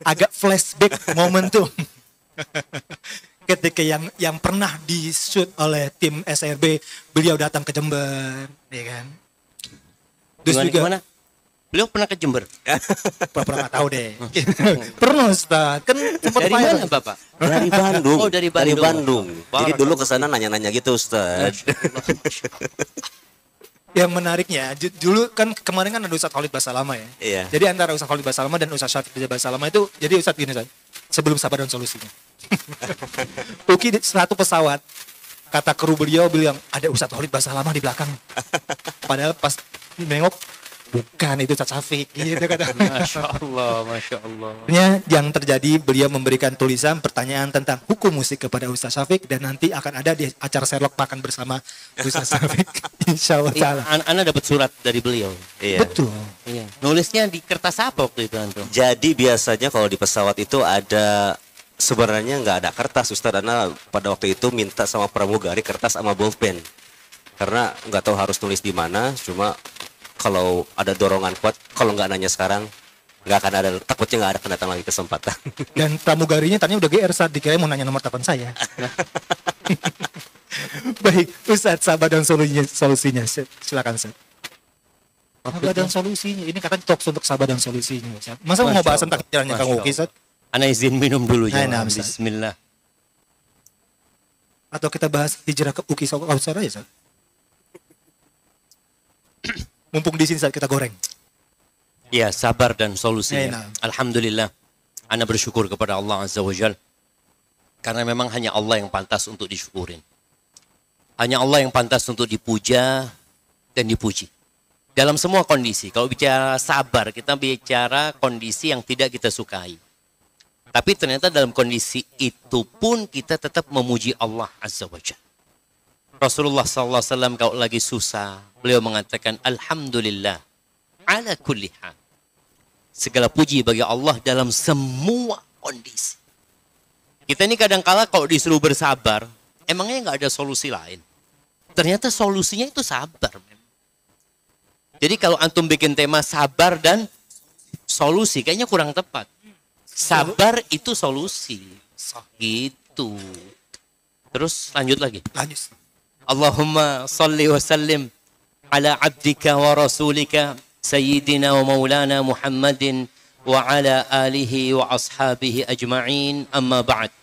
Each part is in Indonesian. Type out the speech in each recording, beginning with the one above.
agak flashback momentum ketika yang pernah di-shoot oleh tim SRB, beliau datang ke Jember, ya kan? Terus juga Gimana? Beliau pernah ke Jember? pernah tahu deh. Pernah Ustaz, kan sempat Dari viral. mana Bapak? Dari Bandung. Oh, dari Bandung. Dari Bandung. Jadi Barakallah. dulu ke sana nanya-nanya gitu, Ustaz. Yang menariknya, dulu kan kemarin kan ada Ustaz Khalid Basalamah ya. Iya. Jadi antara Ustaz Khalid Basalamah dan Ustaz Syafiq Basalamah itu, jadi Ustaz gini Ustaz, sebelum sabar dan solusinya. Uki di satu pesawat, kata kru beliau bilang, ada Ustaz Khalid Basalamah di belakang. Padahal pas nengok, bukan itu Ustaz Syafiq. Gitu kata. Masya Allah, Masya Allah. Yang terjadi, beliau memberikan tulisan pertanyaan tentang hukum musik kepada Ustaz Syafiq, dan nanti akan ada di acara Sherlock makan bersama Ustaz Syafiq. Insya Allah ta'ala. Ana dapat surat dari beliau. Iya. Betul. Iya. Nulisnya di kertas apa waktu itu Antum? Jadi biasanya kalau di pesawat itu ada, sebenarnya nggak ada kertas, Ustaz, karena pada waktu itu minta sama pramugari kertas sama bolpen. Karena nggak tahu harus tulis di mana, cuma kalau ada dorongan kuat, kalau nggak nanya sekarang, nggak akan ada, takutnya nggak ada akan datang lagi kesempatan. Dan pramugarinya tadinya udah GR saat dikira mau nanya nomor telepon saya. Baik, Ustaz, sabar dan solusinya. Silakan, Ustaz. Sabar dan solusinya. Ini katanya talks untuk sabar dan solusinya, Ustaz. Masa mau bahas tentang jalannya Kang Uki, Ustaz? Ana izin minum dulu Nah, jangan. Ustaz. Bismillah. Atau kita bahas hijrah ke Uki Kausar aja, Ustaz? Mumpung di sini saat kita goreng. Ya, sabar dan solusinya. Nah. Alhamdulillah. Ana bersyukur kepada Allah Azza wa Jal. Karena memang hanya Allah yang pantas untuk disyukurin. Hanya Allah yang pantas untuk dipuja dan dipuji. Dalam semua kondisi. Kalau bicara sabar, kita bicara kondisi yang tidak kita sukai. Tapi ternyata dalam kondisi itu pun kita tetap memuji Allah Azza wa Jal. Rasulullah SAW kalau lagi susah, beliau mengatakan Alhamdulillah ala kulli hal. Segala puji bagi Allah dalam semua kondisi. Kita ini kadang-kala kalau disuruh bersabar, emangnya nggak ada solusi lain. Ternyata solusinya itu sabar. Jadi kalau antum bikin tema sabar dan solusi, kayaknya kurang tepat. Sabar itu solusi. Gitu. Terus lanjut lagi. Lanjut. Allahumma salli wa sallim ala abdika wa rasulika sayyidina wa maulana Muhammadin wa ala alihi wa ashabihi ajma'in, amma ba'd.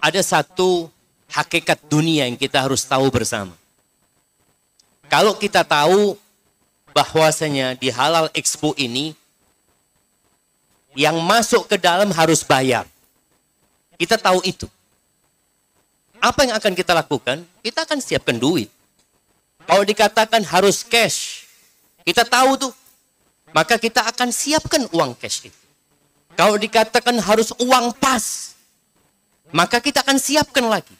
Ada satu hakikat dunia yang kita harus tahu bersama. Kalau kita tahu bahwasanya di Halal Expo ini yang masuk ke dalam harus bayar. Kita tahu itu. Apa yang akan kita lakukan? Kita akan siapkan duit. Kalau dikatakan harus cash, kita tahu tuh. Maka kita akan siapkan uang cash itu. Kalau dikatakan harus uang pas, maka kita akan siapkan lagi.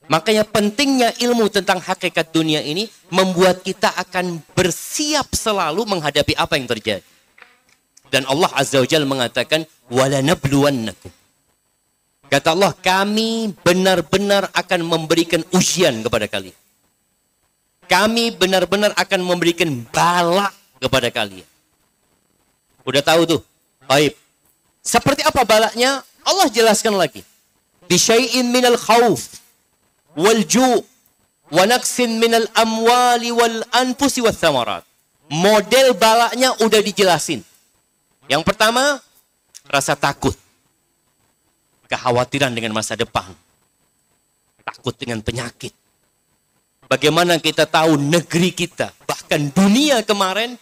Makanya pentingnya ilmu tentang hakikat dunia ini membuat kita akan bersiap selalu menghadapi apa yang terjadi. Dan Allah Azza wa Jalla mengatakan, وَلَنَبْلُوَنَّكُمْ. Kata Allah, kami benar-benar akan memberikan ujian kepada kalian. Kami benar-benar akan memberikan bala kepada kalian. Udah tahu tuh. Baik. Seperti apa balanya? Allah jelaskan lagi. Bisyai'in minal khawf wal ju' wa naqsin minal amwali wal anfusi wath thamarat. Model balanya udah dijelasin. Yang pertama, rasa takut. Kekhawatiran dengan masa depan. Takut dengan penyakit. Bagaimana kita tahu negeri kita, bahkan dunia kemarin,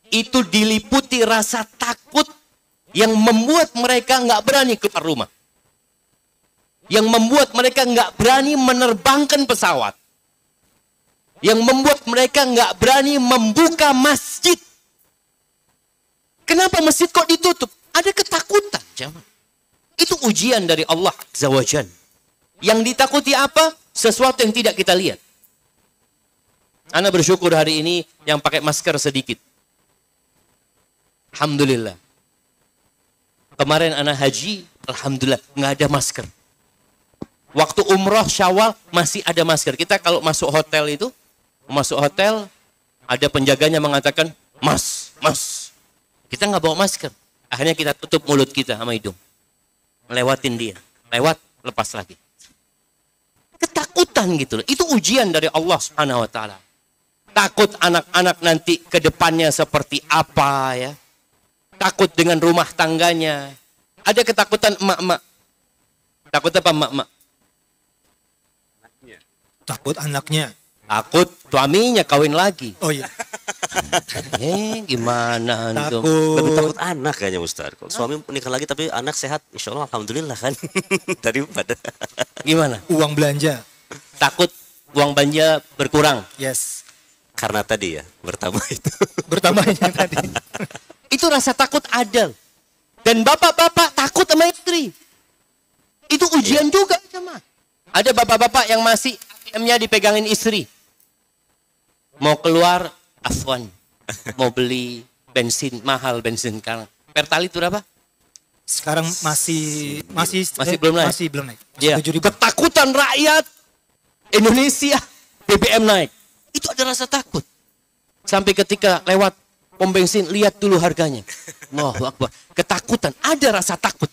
itu diliputi rasa takut yang membuat mereka nggak berani keluar rumah. Yang membuat mereka nggak berani menerbangkan pesawat. Yang membuat mereka nggak berani membuka masjid. Kenapa masjid kok ditutup? Ada ketakutan, jemaah. Itu ujian dari Allah Azza wa Jalla. Yang ditakuti apa? Sesuatu yang tidak kita lihat. Ana bersyukur hari ini yang pakai masker sedikit. Alhamdulillah. Kemarin ana haji, alhamdulillah nggak ada masker. Waktu umroh Syawal masih ada masker. Kita kalau masuk hotel itu, masuk hotel ada penjaganya mengatakan, mas. Kita nggak bawa masker. Akhirnya kita tutup mulut kita sama hidung. Melewatin dia. Lewat, lepas lagi. Ketakutan gitu loh. Itu ujian dari Allah Subhanahu wa taala. Takut anak-anak nanti ke depannya seperti apa ya. Takut dengan rumah tangganya. Ada ketakutan emak-emak. Takut apa emak-emak? Takut anaknya. Takut suaminya kawin lagi. Oh iya. Gimana antum? Lebih Takut. takut anak kayaknya Ustaz. Kalau suami nikah lagi tapi anak sehat, insya Allah alhamdulillah kan. Daripada Gimana? Uang belanja. Takut uang belanja berkurang. Yes. karena tadi ya bertambah itu. Bertambahnya tadi. Itu rasa takut ada. Dan bapak-bapak takut sama istri. Itu ujian juga sama. Ada bapak-bapak yang masih ATM-nya dipegangin istri. Mau keluar, afwan. Mau beli bensin, mahal bensin sekarang. Pertalite berapa? Sekarang masih belum naik. Masih belum naik. Ya. 7.000. Ketakutan rakyat Indonesia BBM naik. Itu ada rasa takut. Sampai ketika lewat pom bensin, lihat dulu harganya. Allahu Akbar. Ketakutan, ada rasa takut.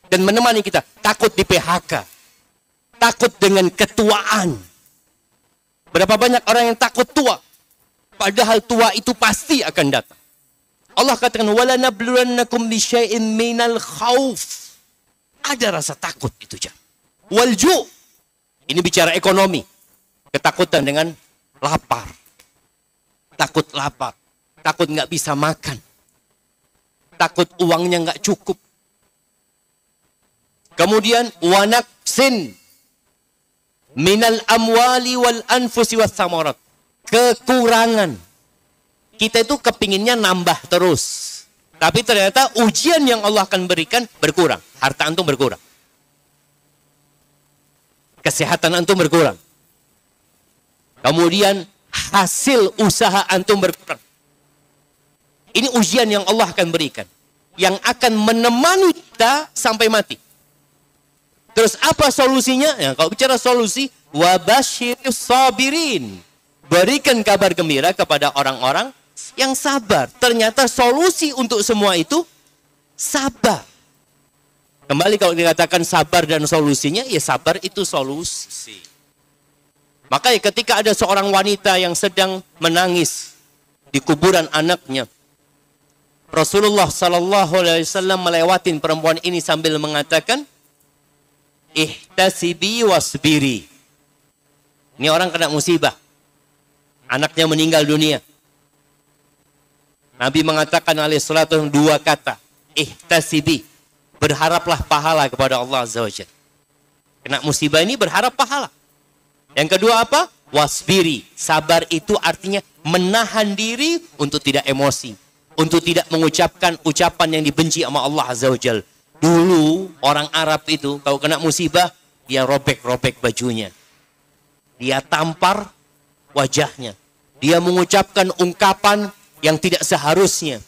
Dan menemani kita, takut di PHK. Takut dengan ketuaan. Berapa banyak orang yang takut tua. Padahal tua itu pasti akan datang. Allah katakan, wala nabluwannakum bisyai'in minal khauf. Ada rasa takut itu jam. Walju. Ini bicara ekonomi. Ketakutan dengan lapar. Takut lapar. Takut nggak bisa makan. Takut uangnya nggak cukup. Kemudian wanaksin minal amwali wal anfusi was samarat. Kekurangan. Kita itu kepinginnya nambah terus. Tapi ternyata ujian yang Allah akan berikan berkurang. Harta antum berkurang. Kesehatan antum berkurang. Kemudian hasil usaha antum berkurang. Ini ujian yang Allah akan berikan. Yang akan menemani kita sampai mati. Terus apa solusinya? Ya, kalau bicara solusi, wabasyiris sabirin. Berikan kabar gembira kepada orang-orang yang sabar. Ternyata solusi untuk semua itu sabar. Kembali kalau dikatakan sabar dan solusinya, ya sabar itu solusi. Makanya ketika ada seorang wanita yang sedang menangis di kuburan anaknya, Rasulullah SAW melewatin perempuan ini sambil mengatakan, ihtasibi wasbiri. Ini orang kena musibah. Anaknya meninggal dunia. Nabi mengatakan alaihissalatu dua kata. Ihtasibi. Berharaplah pahala kepada Allah Azza wa Jalla. Kena musibah ini berharap pahala. Yang kedua apa? Wasbiri. Sabar itu artinya menahan diri untuk tidak emosi. Untuk tidak mengucapkan ucapan yang dibenci sama Allah Azza wa Jalla. Dulu orang Arab itu kalau kena musibah, dia robek-robek bajunya. Dia tampar wajahnya. Dia mengucapkan ungkapan yang tidak seharusnya.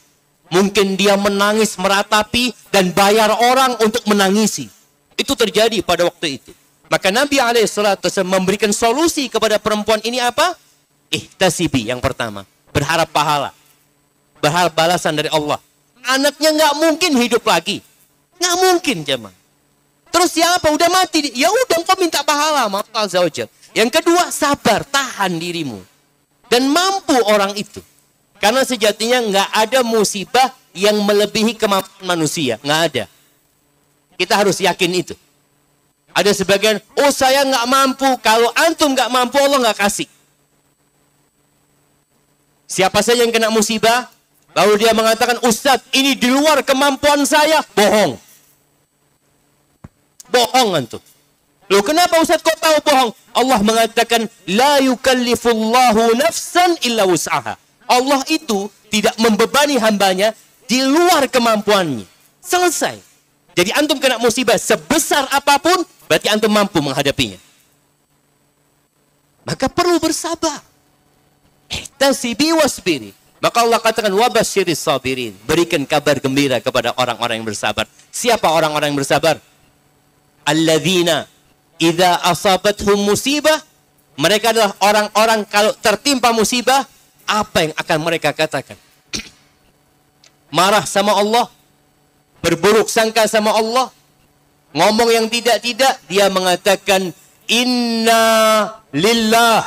Mungkin dia menangis meratapi dan bayar orang untuk menangisi. Itu terjadi pada waktu itu. Maka Nabi SAW memberikan solusi kepada perempuan ini apa? Ihtasibi yang pertama. Berharap pahala. Berharap balasan dari Allah. Anaknya nggak mungkin hidup lagi. Nggak mungkin jemaah. Terus siapa? Udah mati. Ya udah engkau minta pahala sama Allah Azza wa Jalla. Yang kedua, sabar, tahan dirimu. Dan mampu orang itu. Karena sejatinya nggak ada musibah yang melebihi kemampuan manusia. Nggak ada. Kita harus yakin itu. Ada sebagian, oh saya nggak mampu. Kalau antum nggak mampu, Allah nggak kasih. Siapa saja yang kena musibah, lalu dia mengatakan, Ustadz, ini di luar kemampuan saya. Bohong. Bohong antum. Loh kenapa Ustaz kok tahu bohong? Allah mengatakan la yukallifullahu nafsan illa wus'aha. Allah itu tidak membebani hambanya di luar kemampuannya. Selesai. Jadi antum kena musibah sebesar apapun, berarti antum mampu menghadapinya. Maka perlu bersabar. Ihtasibi wasbiri. Maka Allah katakan wabasyiris sabirin. Berikan kabar gembira kepada orang-orang yang bersabar. Siapa orang-orang yang bersabar? Alladzina idza asabathum musibah, mereka adalah orang-orang kalau tertimpa musibah, apa yang akan mereka katakan? Marah sama Allah, berburuk sangka sama Allah, ngomong yang tidak-tidak, dia mengatakan inna lillah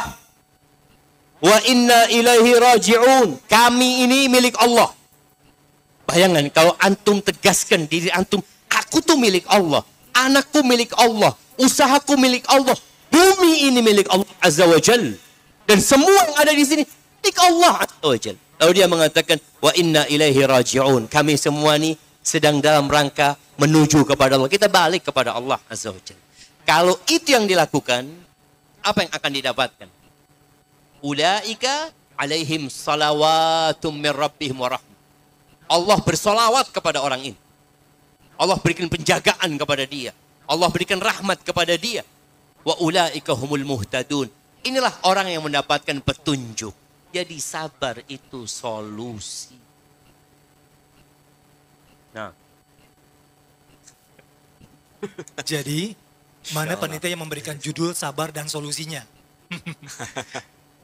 wa inna ilaihi raji'un. Kami ini milik Allah. Bayangkan kalau antum tegaskan diri antum, aku tuh milik Allah, anakku milik Allah, usahaku milik Allah, bumi ini milik Allah Azza wa Jal, dan semua yang ada di sini milik Allah Azza wa Jal. Lalu dia mengatakan wa inna ilaihi raji'un. Kami semua ini sedang dalam rangka menuju kepada Allah. Kita balik kepada Allah Azza wa Jal. Kalau itu yang dilakukan, apa yang akan didapatkan? Ulaika alaihim salawatum min rabbihim wa rahmah. Allah bersolawat kepada orang ini. Allah berikan penjagaan kepada dia. Allah berikan rahmat kepada dia. Wa ulaika humul muhtadun. Inilah orang yang mendapatkan petunjuk. Jadi sabar itu solusi. Nah. Jadi, mana panitia yang memberikan judul sabar dan solusinya?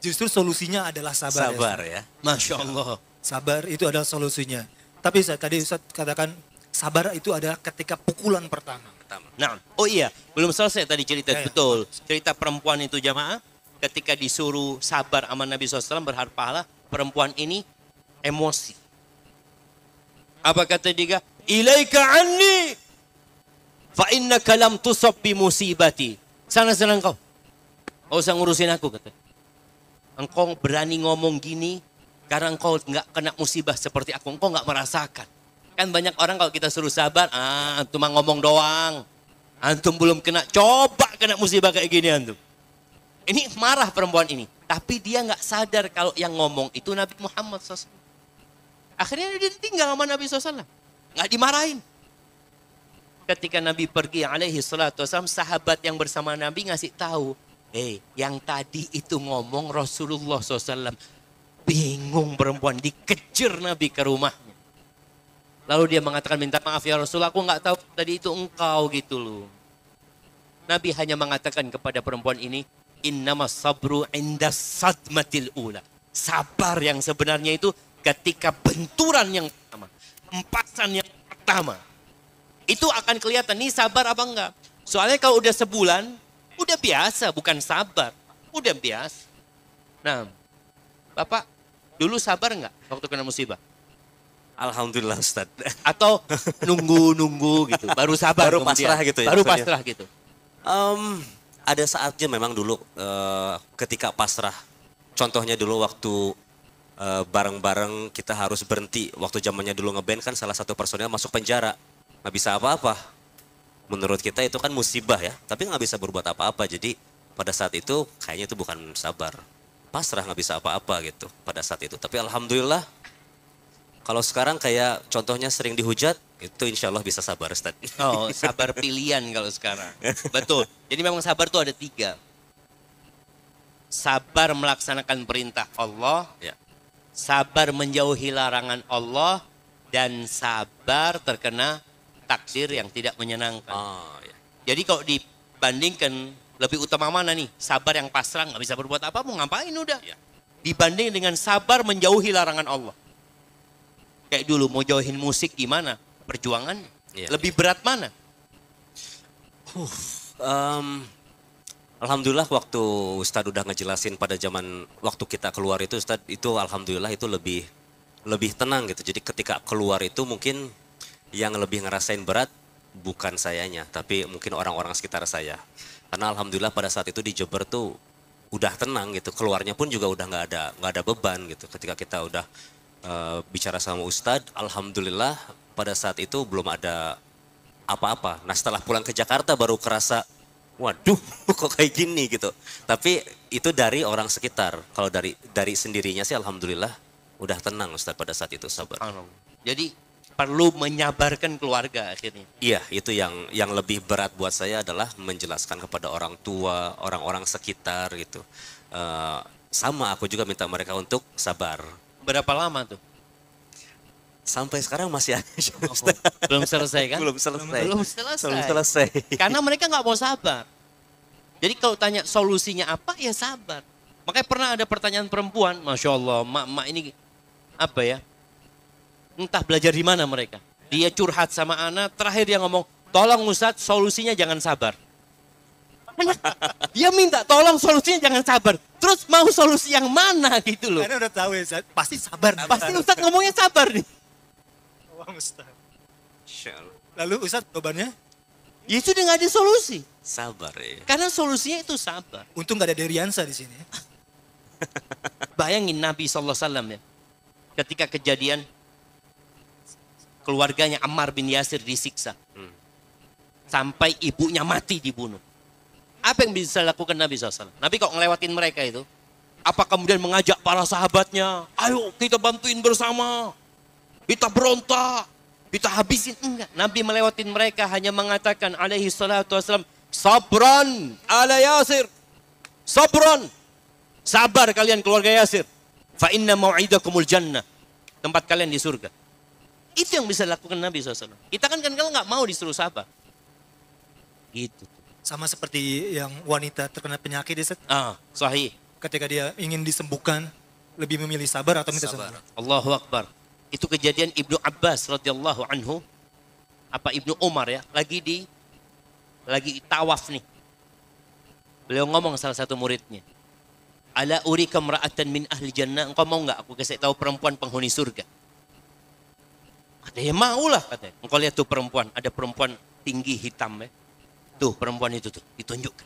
Justru solusinya adalah sabar. Sabar ya. Masya Allah. Sabar itu adalah solusinya. Tapi tadi Ustaz katakan sabar itu adalah ketika pukulan pertama. Nah, oh iya, belum selesai tadi cerita. Ya, ya. Betul, cerita perempuan itu jamaah, ketika disuruh sabar sama Nabi SAW berharap pahala, perempuan ini emosi. Apa kata dia? Ilaika anni, fa innaka lam tusab bi musibati. Sana engkau. Gak usah ngurusin aku, kata. Engkau berani ngomong gini, karena engkau nggak kena musibah seperti aku, engkau nggak merasakan. Kan banyak orang kalau kita suruh sabar, antum mah ngomong doang. Antum belum kena, coba kena musibah kayak gini antum. Ini marah perempuan ini. Tapi dia nggak sadar kalau yang ngomong itu Nabi Muhammad SAW. Akhirnya dia tinggal sama Nabi SAW. Nggak dimarahin. Ketika Nabi pergi alaihi salatu wassalam, sahabat yang bersama Nabi ngasih tahu. Yang tadi itu ngomong Rasulullah SAW. Bingung perempuan, dikejar Nabi ke rumahnya. Lalu dia mengatakan, minta maaf ya Rasul, aku nggak tahu tadi itu engkau gitu loh. Nabi hanya mengatakan kepada perempuan ini, innamas sabru indas sadmatil ula. Sabar yang sebenarnya itu ketika benturan yang pertama, empasan yang pertama. Itu akan kelihatan, nih sabar apa enggak. Soalnya kalau udah sebulan, udah biasa, bukan sabar. Udah biasa. Nah, Bapak dulu sabar enggak waktu kena musibah? Alhamdulillah Ustaz. Atau nunggu gitu, baru sabar. Baru kemudian. pasrah gitu ya? Baru pasrah gitu. Ada saatnya memang dulu ketika pasrah. Contohnya dulu waktu bareng-bareng kita harus berhenti. Waktu zamannya dulu ngeband kan salah satu personel masuk penjara. Nggak bisa apa-apa. Menurut kita itu kan musibah ya. Tapi nggak bisa berbuat apa-apa. Jadi pada saat itu kayaknya itu bukan sabar. Pasrah, nggak bisa apa-apa gitu pada saat itu. Tapi alhamdulillah. Kalau sekarang kayak contohnya sering dihujat, itu insya Allah bisa sabar Ustaz. Oh, sabar pilihan kalau sekarang. Betul. Jadi memang sabar itu ada 3. Sabar melaksanakan perintah Allah. Ya. Sabar menjauhi larangan Allah. Dan sabar terkena takdir yang tidak menyenangkan. Oh, ya. Jadi kalau dibandingkan, lebih utama mana nih? Sabar yang pasrah, nggak bisa berbuat apa, mau ngapain udah. Ya. Dibanding dengan sabar menjauhi larangan Allah. Kayak dulu mau jauhin musik gimana? Perjuangannya. Ya, lebih berat mana? Alhamdulillah waktu Ustadz udah ngejelasin pada zaman waktu kita keluar itu Ustadz, itu alhamdulillah itu lebih tenang gitu. Jadi ketika keluar itu mungkin yang lebih ngerasain berat bukan sayanya, tapi mungkin orang-orang sekitar saya. Karena alhamdulillah pada saat itu di Jember tuh udah tenang gitu. Keluarnya pun juga udah nggak ada beban gitu. Ketika kita udah bicara sama Ustadz, alhamdulillah pada saat itu belum ada apa-apa. Nah setelah pulang ke Jakarta baru kerasa, waduh kok kayak gini gitu. Tapi itu dari orang sekitar. Kalau dari sendirinya sih alhamdulillah udah tenang Ustadz pada saat itu, sabar. Jadi perlu menyabarkan keluarga akhirnya. Iya, itu yang lebih berat buat saya adalah menjelaskan kepada orang tua, orang-orang sekitar gitu. Sama aku juga minta mereka untuk sabar. Berapa lama tuh? Sampai sekarang masih ada. Belum selesai kan? Belum selesai. Belum selesai. Belum selesai. Karena mereka nggak mau sabar. Jadi kalau tanya solusinya apa, ya sabar. Makanya pernah ada pertanyaan perempuan, Masya Allah, mak ini apa ya? Entah belajar di mana mereka. Dia curhat sama ana, terakhir dia ngomong, tolong Ustadz solusinya jangan sabar. Dia minta tolong solusinya jangan sabar. Terus mau solusi yang mana gitu loh. Karena udah tahu ya Ustaz, pasti sabar. Pasti Ustadz ngomongnya sabar nih. Wah, Ustaz. Insya Allah. Lalu Ustaz jawabannya, Ya sudah nggak ada solusi. Sabar ya. Karena solusinya itu sabar. untung gak ada Deriansa di sini. Bayangin Nabi SAW ya. Ketika kejadian keluarganya Ammar bin Yasir disiksa. Sampai ibunya mati dibunuh. Apa yang bisa lakukan Nabi SAW? Nabi kok ngelewatin mereka itu? Apa kemudian mengajak para sahabatnya? Ayo kita bantuin bersama. Kita berontak. Kita habisin. Enggak. Nabi melewatin mereka hanya mengatakan alaihi salatu wassalam. Sabran ala Yasir. Sabran. Sabar kalian keluarga Yasir. Fa inna mau'idakumul jannah. Tempat kalian di surga. Itu yang bisa lakukan Nabi SAW. Kita kan kalau nggak mau disuruh sabar. Gitu. Sama seperti yang wanita terkena penyakit, Ustaz. Sahih. Ketika dia ingin disembuhkan, lebih memilih sabar atau minta Sabar. sembuh? Allahu Akbar. Itu kejadian Ibnu Abbas radhiyallahu anhu. Apa Ibnu Umar ya. Lagi tawaf nih. Beliau ngomong salah satu muridnya. Ala urika mra'atan min ahli jannah. Engkau mau nggak aku kasih tahu perempuan penghuni surga? Katanya maulah katanya. Engkau lihat tuh perempuan. Ada perempuan tinggi hitam ya. Tuh perempuan itu tuh ditunjukkan.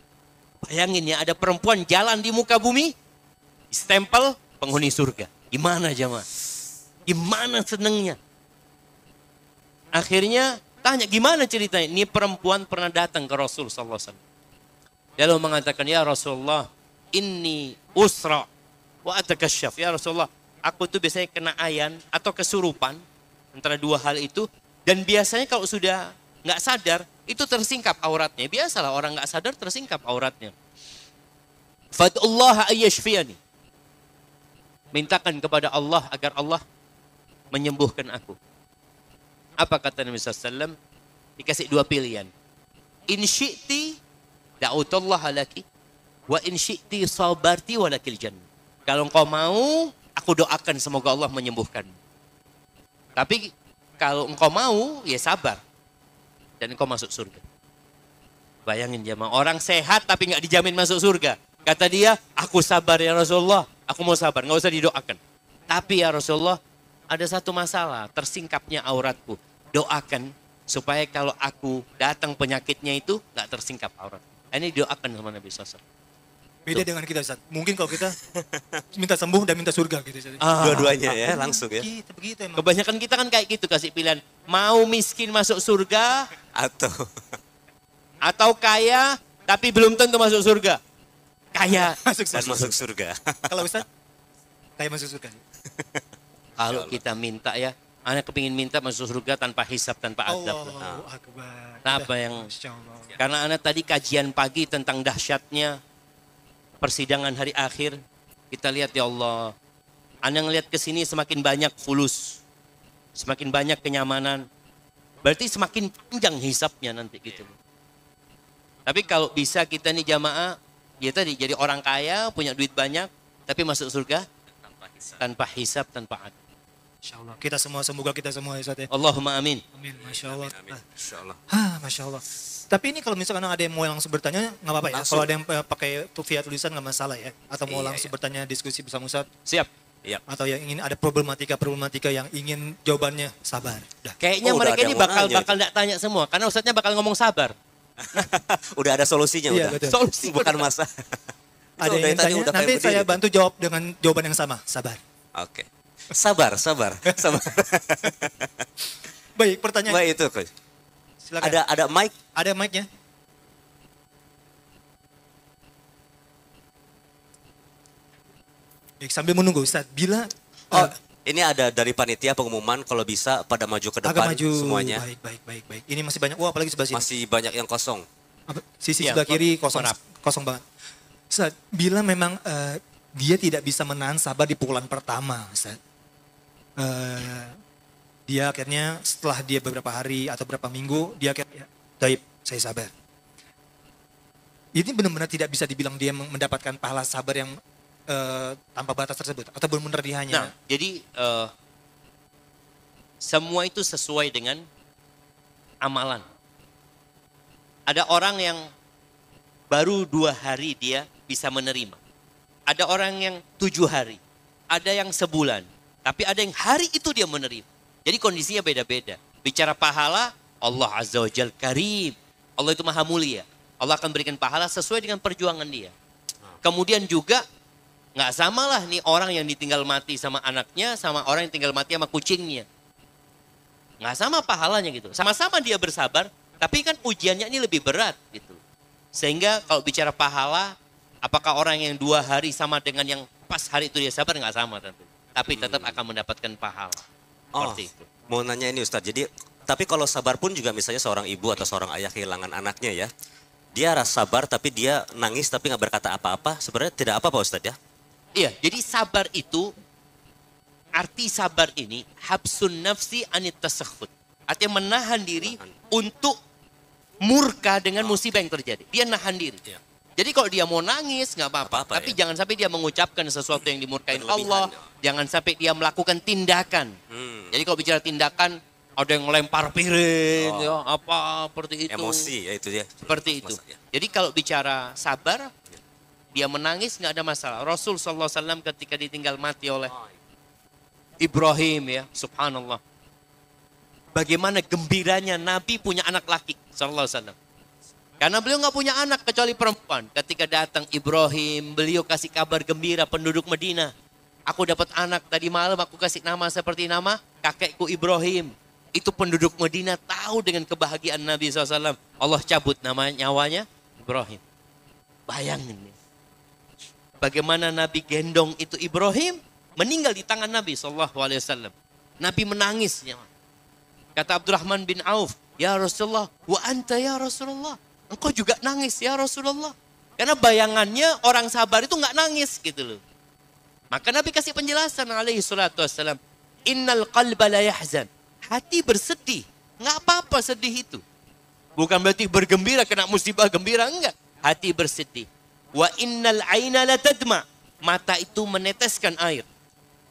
Bayangin ya ada perempuan jalan di muka bumi. Stempel penghuni surga. Gimana jamaah? Gimana senengnya? Akhirnya tanya gimana ceritanya? Ini perempuan pernah datang ke Rasul sallallahu alaihi wasallam. Dia lalu mengatakan, ya Rasulullah, inni usra wa atakasyaf. Ya Rasulullah, aku tuh biasanya kena ayan atau kesurupan. Antara dua hal itu. Dan biasanya kalau sudah nggak sadar, itu tersingkap auratnya. Biasalah orang nggak sadar tersingkap auratnya. Fad'ullaha ayyashfiyani. Mintakan kepada Allah agar Allah menyembuhkan aku. Apa kata Nabi SAW? Dikasih dua pilihan. In syi'ti da'utullaha laki. Wa in syi'ti sabarti walakil jannah. Kalau engkau mau, aku doakan semoga Allah menyembuhkan. Tapi kalau engkau mau, ya sabar. Dan engkau masuk surga. Bayangin jemaah, orang sehat tapi nggak dijamin masuk surga. Kata dia, aku sabar ya Rasulullah. Aku mau sabar, nggak usah didoakan. Tapi ya Rasulullah, ada satu masalah, tersingkapnya auratku. Doakan supaya kalau aku datang penyakitnya itu nggak tersingkap aurat. Ini doakan sama Nabi SAW. Beda dengan kita, Ustaz. Mungkin kalau kita minta sembuh dan minta surga gitu. Ustaz. Dua-duanya ya langsung ya. Begitu emang. Kebanyakan kita kan kayak gitu kasih pilihan. Mau miskin masuk surga atau kaya tapi belum tentu masuk surga. Kaya Masuk dan surga. masuk surga. Kalau Ustaz, kayak masuk surga. kalau kita minta ya, anak kepingin minta masuk surga tanpa hisab, tanpa adab. Allahu Akbar. Nah, apa yang Masya Allah. karena anak tadi kajian pagi tentang dahsyatnya persidangan hari akhir, kita lihat ya Allah, anak ngelihat ke sini semakin banyak fulus, semakin banyak kenyamanan, berarti semakin panjang hisabnya nanti gitu. Tapi kalau bisa kita nih jamaah, ya tadi jadi orang kaya, punya duit banyak, tapi masuk surga tanpa hisab, tanpa adab. Masya Allah. Kita semua, semoga kita semua ya Ustaz ya. Allahumma amin. Amin. Masya Allah. Insya Allah. Masya Allah. Tapi ini kalau misalkan ada yang mau langsung bertanya, nggak apa-apa ya. Kalau ada yang pakai via tulisan nggak masalah ya. Atau mau langsung bertanya diskusi bersama Ustaz. Siap. Iya. Atau yang ingin ada problematika yang ingin jawabannya, sabar. Dah. Kayaknya Oh, udah mereka ada ini yang mau bakal nanya nggak tanya semua, karena ustadznya bakal ngomong sabar. Udah ada solusinya Iya, udah. betul. Solusi Bukan masa. Ada Itu yang dari ingin tadi tanya, udah kayak nanti saya berdiri. bantu jawab dengan jawaban yang sama. Sabar. Oke. Sabar. Baik, pertanyaan. Baik itu, Coach. Silakan. Ada mic. Ada mic-nya? Baik, sambil menunggu Ustaz, bila Ini ada dari panitia pengumuman kalau bisa pada maju ke agak depan maju semuanya. Baik. Ini masih banyak. Wah, apalagi sebelah sini. Masih banyak yang kosong. Sisi Iya, sebelah kiri kosong maaf. kosong banget. Ustaz, bila memang dia tidak bisa menahan sabar di pukulan pertama, Ustaz. Dia akhirnya setelah dia beberapa hari atau beberapa minggu, dia akhirnya, taib, saya sabar. Ini benar-benar tidak bisa dibilang dia mendapatkan pahala sabar yang tanpa batas tersebut. Atau benar-benar dia hanya... Nah, jadi semua itu sesuai dengan amalan. Ada orang yang baru 2 hari dia bisa menerima. Ada orang yang 7 hari. Ada yang sebulan. Tapi ada yang hari itu dia menerima. Jadi kondisinya beda-beda. Bicara pahala, Allah Azza wa Jal Karim. Allah itu maha mulia. Allah akan berikan pahala sesuai dengan perjuangan dia. Kemudian juga nggak samalah nih orang yang ditinggal mati sama anaknya sama orang yang tinggal mati sama kucingnya. Nggak sama pahalanya gitu. Sama-sama dia bersabar, tapi kan ujiannya ini lebih berat gitu. Sehingga kalau bicara pahala, apakah orang yang 2 hari sama dengan yang pas hari itu dia sabar? Nggak sama tentu. Tapi tetap akan mendapatkan pahala. Seperti itu. Mau nanya ini Ustadz, jadi tapi kalau sabar pun juga misalnya seorang ibu atau seorang ayah kehilangan anaknya ya. Dia rasa sabar tapi dia nangis tapi nggak berkata apa-apa. Sebenarnya tidak apa-apa Ustadz ya? Iya, jadi sabar itu, arti sabar ini, habsun nafsi anit tasakhut. Artinya menahan diri untuk murka dengan musibah yang terjadi. Dia nahan diri. Iya. Jadi kalau dia mau nangis nggak apa-apa. Tapi jangan sampai dia mengucapkan sesuatu yang dimurkain Allah. Jangan sampai dia melakukan tindakan. Jadi kalau bicara tindakan, ada yang lempar piring, ya, apa seperti itu. Emosi ya itu dia. Seperti itu. Jadi kalau bicara sabar, dia menangis nggak ada masalah. Rasul SAW ketika ditinggal mati oleh Ibrahim ya, subhanallah. Bagaimana gembiranya Nabi punya anak laki SAW. Karena beliau nggak punya anak kecuali perempuan. Ketika datang Ibrahim, beliau kasih kabar gembira penduduk Madinah. Aku dapat anak tadi malam, aku kasih nama seperti nama kakekku Ibrahim. Itu penduduk Madinah tahu dengan kebahagiaan Nabi SAW. Allah cabut nyawanya Ibrahim. Bayangin nih. Bagaimana Nabi gendong itu Ibrahim, meninggal di tangan Nabi SAW. Nabi menangis. Kata Abdurrahman bin Auf, ya Rasulullah, wa anta ya Rasulullah. Engkau juga nangis ya Rasulullah. Karena bayangannya orang sabar itu nggak nangis gitu loh. Maka Nabi kasih penjelasan alaihi salatu wassalam. Innal qalba la yahzan. Hati bersedih. Nggak apa-apa sedih itu. Bukan berarti bergembira kena musibah gembira, enggak. Hati bersedih. Wa innal aina la tadma. Mata itu meneteskan air.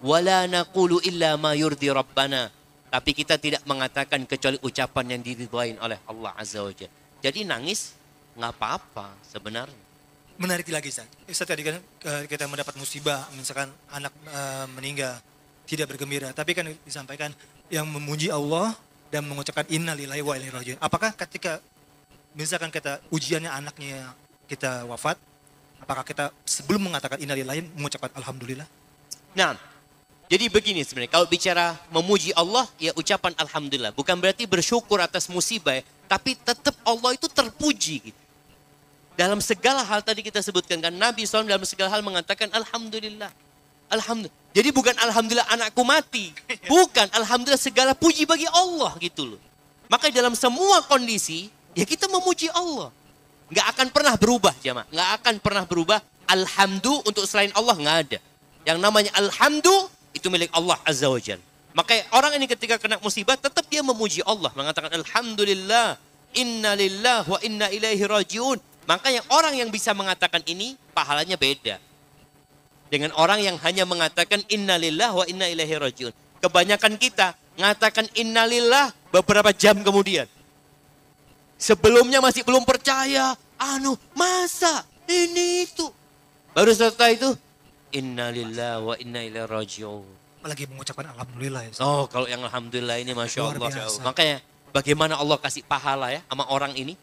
Wala naqulu illa ma yurdi rabbana. Tapi kita tidak mengatakan kecuali ucapan yang diridhoin oleh Allah Azza wa Jalla. Jadi nangis nggak apa-apa sebenarnya. Menarik lagi Ustaz. Ustaz tadi kan kita mendapat musibah, misalkan anak meninggal, tidak bergembira. Tapi kan disampaikan yang memuji Allah dan mengucapkan inna lillahi wa inna ilaihi raji'un. Apakah ketika misalkan kita ujiannya anaknya kita wafat, apakah kita sebelum mengatakan inna lillahi mengucapkan alhamdulillah? Nah, jadi begini sebenarnya, kalau bicara memuji Allah, ya ucapan alhamdulillah. Bukan berarti bersyukur atas musibah, tapi tetap Allah itu terpuji gitu. Dalam segala hal tadi kita sebutkan kan, Nabi SAW dalam segala hal mengatakan alhamdulillah. Alhamdulillah. Jadi bukan alhamdulillah anakku mati. Bukan, alhamdulillah segala puji bagi Allah gitu loh. Maka dalam semua kondisi, ya kita memuji Allah. Nggak akan pernah berubah jemaah. Nggak akan pernah berubah. Alhamdulillah untuk selain Allah nggak ada. Yang namanya alhamdulillah itu milik Allah Azza wa Jalla. Maka orang ini ketika kena musibah tetap dia memuji Allah. Mengatakan alhamdulillah, inna lillahi wa inna ilaihi raji'un. Makanya orang yang bisa mengatakan ini pahalanya beda. Dengan orang yang hanya mengatakan inna lillahi wa inna ilaihi raji'un. Kebanyakan kita mengatakan inna lillahi beberapa jam kemudian. Sebelumnya masih belum percaya. Masa ini itu. Baru setelah itu inna lillahi wa inna ilaihi raji'un. Apalagi mengucapkan alhamdulillah ya. Oh, kalau yang alhamdulillah ini Masya Luar Allah. biasa. Makanya bagaimana Allah kasih pahala ya sama orang ini.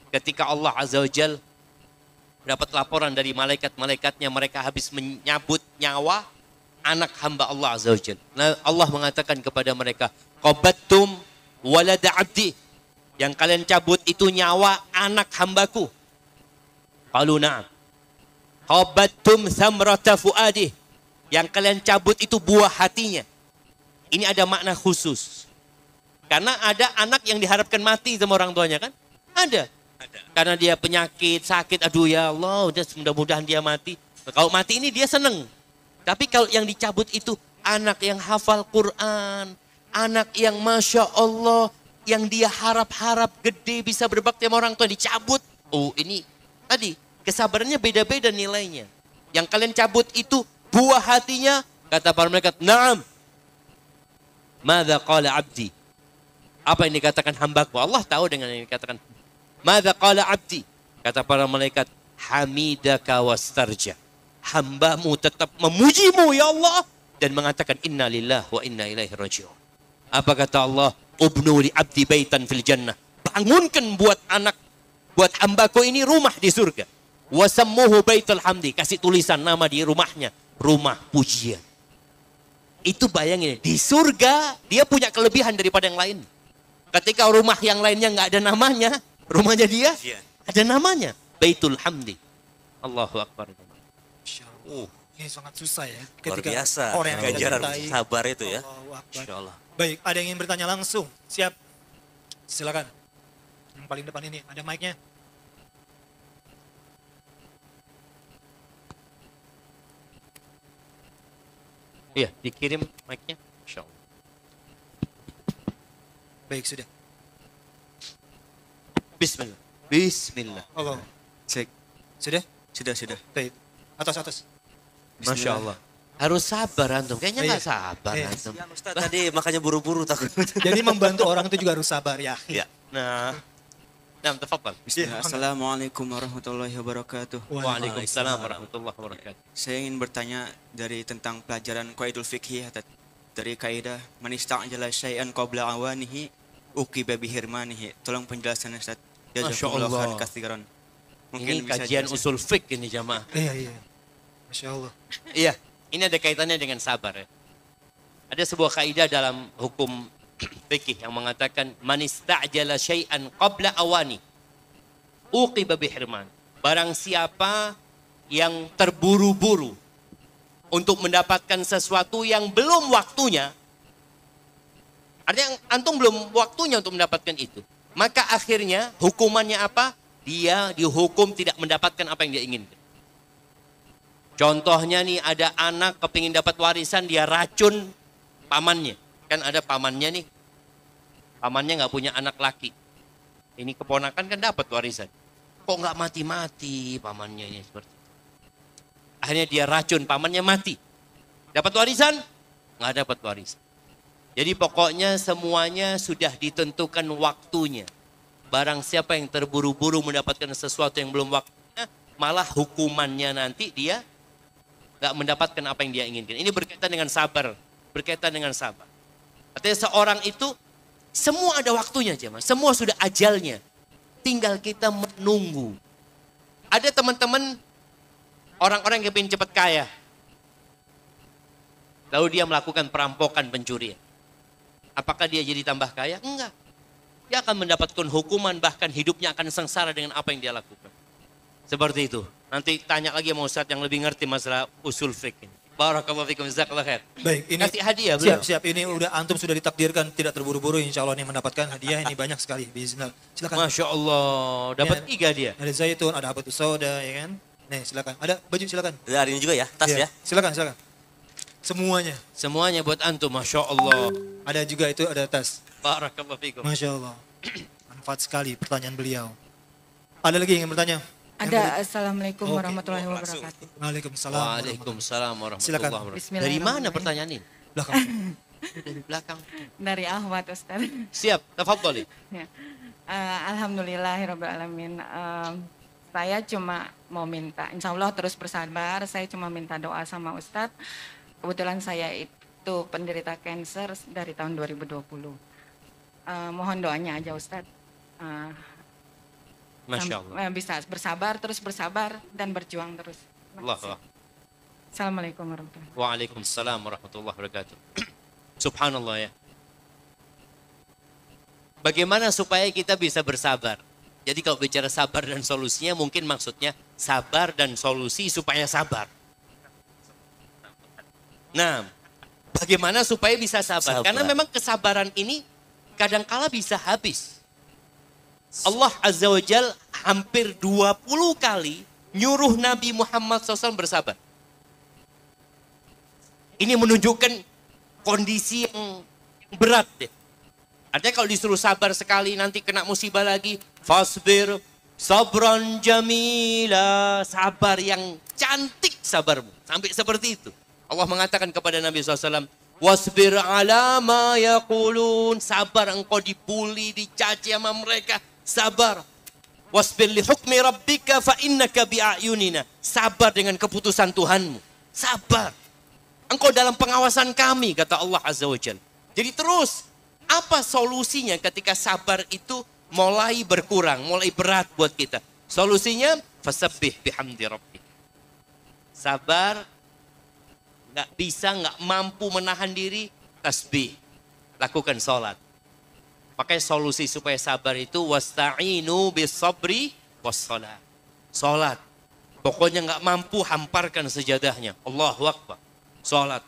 Ketika Allah Azza wa Jal dapat laporan dari malaikat-malaikatnya, mereka habis menyabut nyawa anak hamba Allah Azza wa Jal. Nah, Allah mengatakan kepada mereka, qabattum walada abdi. Yang kalian cabut itu nyawa anak hambaku. Qalu na'am. Qabattum thamrata fuadih. Yang kalian cabut itu buah hatinya. Ini ada makna khusus. Karena ada anak yang diharapkan mati sama orang tuanya kan? Ada. Karena dia penyakit, sakit, aduh ya Allah, udah mudah-mudahan dia mati. Kalau mati ini dia seneng. Tapi kalau yang dicabut itu anak yang hafal Quran, anak yang Masya Allah, yang dia harap-harap gede bisa berbakti sama orang tua, dicabut. Oh ini tadi kesabarannya beda-beda nilainya. Yang kalian cabut itu buah hatinya, kata para malaikat, na'am. Madza qala abdi? Apa yang dikatakan hambaku? Allah tahu dengan yang dikatakan. Madza qala abdi? Kata para malaikat, hamidaka wastarja. Hambamu tetap memujimu ya Allah dan mengatakan inna lillahi wa inna ilaihi raji'un. Apa kata Allah? Ubnu li abdi baitan fil jannah. Bangunkan buat hambaku ini rumah di surga. Wasammuhu baitul hamdi. Kasih tulisan nama di rumahnya. Rumah pujian. Itu bayangin, di surga dia punya kelebihan daripada yang lain. Ketika rumah yang lainnya nggak ada namanya, rumahnya dia ada namanya. Baitul Hamdi. Allahu Akbar. Ini sangat susah ya. Luar biasa. Orang yang Ganjaran mencintai. sabar itu ya. Allahu Akbar. Insya Allah. Baik, ada yang ingin bertanya langsung. Siap. Silakan. Yang paling depan ini, ada mic-nya. Iya, dikirim mic-nya. Insya Allah. Baik, sudah. Bismillah. Bismillah. Allah. Cek. Sudah? Sudah. Baik. Atas. Masya Allah. Harus sabar antum. Kayaknya nggak Iya. sabar Iya. antum. Ya Ustaz tadi makanya buru-buru takut. Jadi membantu orang itu juga harus sabar ya. Ya. Nah, tafadhal. Bismillah. Assalamualaikum warahmatullahi wabarakatuh. Waalaikumsalam warahmatullahi wabarakatuh. Saya ingin bertanya dari tentang pelajaran qaidul fikih dari kaidah man ista'jala syai'an qabla awanihi uqiba bihirmanihi. Tolong penjelasan Ustaz. Jazakumullah Allah. khairan katsiran. Ini bisa kajian jelasin. usul fik ini jamaah. Iya. Masya Allah. Iya, ini ada kaitannya dengan sabar ya. Ada sebuah kaidah dalam hukum fikih yang mengatakan man ista'jala syai'an qabla awani uqiba bihirman. Barang siapa yang terburu-buru untuk mendapatkan sesuatu yang belum waktunya, artinya antum belum waktunya untuk mendapatkan itu, maka akhirnya hukumannya apa? Dia dihukum tidak mendapatkan apa yang dia inginkan. Contohnya nih, ada anak kepingin dapat warisan, dia racun pamannya. Kan ada pamannya nih, pamannya nggak punya anak laki. Ini keponakan kan dapat warisan. Kok nggak mati-mati pamannya ini seperti itu. Akhirnya dia racun, pamannya mati. Dapat warisan? Nggak dapat warisan. Jadi pokoknya semuanya sudah ditentukan waktunya. Barang siapa yang terburu-buru mendapatkan sesuatu yang belum waktunya, malah hukumannya nanti dia nggak mendapatkan apa yang dia inginkan. Ini berkaitan dengan sabar. Berkaitan dengan sabar. Artinya seorang itu semua ada waktunya, jemaah. Semua sudah ajalnya. Tinggal kita menunggu. Ada teman-teman orang-orang yang ingin cepat kaya. Lalu dia melakukan perampokan, pencurian. Apakah dia jadi tambah kaya? Enggak. Dia akan mendapatkan hukuman, bahkan hidupnya akan sengsara dengan apa yang dia lakukan. Seperti itu. Nanti tanya lagi sama Ustadz yang lebih ngerti masalah usul fikih. Barakallahu fikum, jazakallahu khair. Baik, ini Kasih hadiah belum? siap. Ini udah antum sudah ditakdirkan tidak terburu-buru, insya Allah nih mendapatkan hadiah ini banyak sekali. Bismillah. Silakan. Masya Allah, dapat Ya. 3 dia. Ada zaitun, ada habatus sauda, ya kan? Nih, silakan. Ada baju, silakan. Ada ini juga ya, tas Iya, ya. Silakan. Semuanya. Semuanya buat antum, Masya Allah. Ada juga itu, ada tas. Barakallahu fikum. Masya Allah. Manfaat sekali pertanyaan beliau. Ada lagi yang ingin bertanya? Ada. Assalamualaikum Oke. warahmatullahi wabarakatuh. Waalaikumsalam. Waalaikumsalam warahmatullahi Silakan. wabarakatuh. Dari mana pertanyaan ini? Belakang. Dari belakang. Dari Ahmad Ustaz. Siap, tafadhali. Ya. Alhamdulillahirrahmanirrahim. Saya cuma mau minta, insya Allah terus bersabar. Saya cuma minta doa sama Ustadz. Kebetulan saya itu penderita cancer dari tahun 2020. Mohon doanya aja Ustadz. Masya Allah. Bisa bersabar, terus bersabar dan berjuang terus. Allah Allah. Assalamualaikum warahmatullahi wabarakatuh. Waalaikumsalam warahmatullahi wabarakatuh. Subhanallah ya. Bagaimana supaya kita bisa bersabar? Jadi kalau bicara sabar dan solusinya, mungkin maksudnya sabar dan solusi supaya sabar. Nah, bagaimana supaya bisa sabar? Karena memang kesabaran ini kadangkala bisa habis. Allah Azza wa Jal hampir 20 kali nyuruh Nabi Muhammad SAW bersabar. Ini menunjukkan kondisi yang berat deh. Artinya kalau disuruh sabar sekali nanti kena musibah lagi. Fasbir sabran jamila. Sabar yang cantik sabarmu. Sampai seperti itu. Allah mengatakan kepada Nabi SAW. Wasbir ala ma yaqulun. Sabar, engkau dibully, dicaci sama mereka. Sabar. Wasbir li hukmi rabbika fa innaka bi'ayunina. Sabar dengan keputusan Tuhanmu. Sabar. Engkau dalam pengawasan kami, kata Allah Azza wa Jalla. Jadi terus, apa solusinya ketika sabar itu mulai berkurang, mulai berat buat kita? Solusinya, fasabbih bihamdi rabbik. Sabar, nggak bisa, nggak mampu menahan diri, tasbih. Lakukan sholat. Makanya solusi supaya sabar itu, wasta'inu bis-sabri was-sholat. Sholat. Pokoknya nggak mampu, hamparkan sejadahnya. Allahu Akbar. Sholat.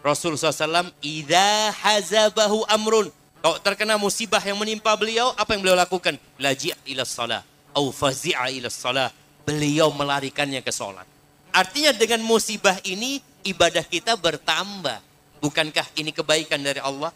Rasul SAW, idza hazabahu amrun. Kalau terkena musibah yang menimpa beliau, apa yang beliau lakukan? Laji'a ila shalah. Au fazi'a ila shalah. Beliau melarikannya ke sholat. Artinya dengan musibah ini, ibadah kita bertambah. Bukankah ini kebaikan dari Allah?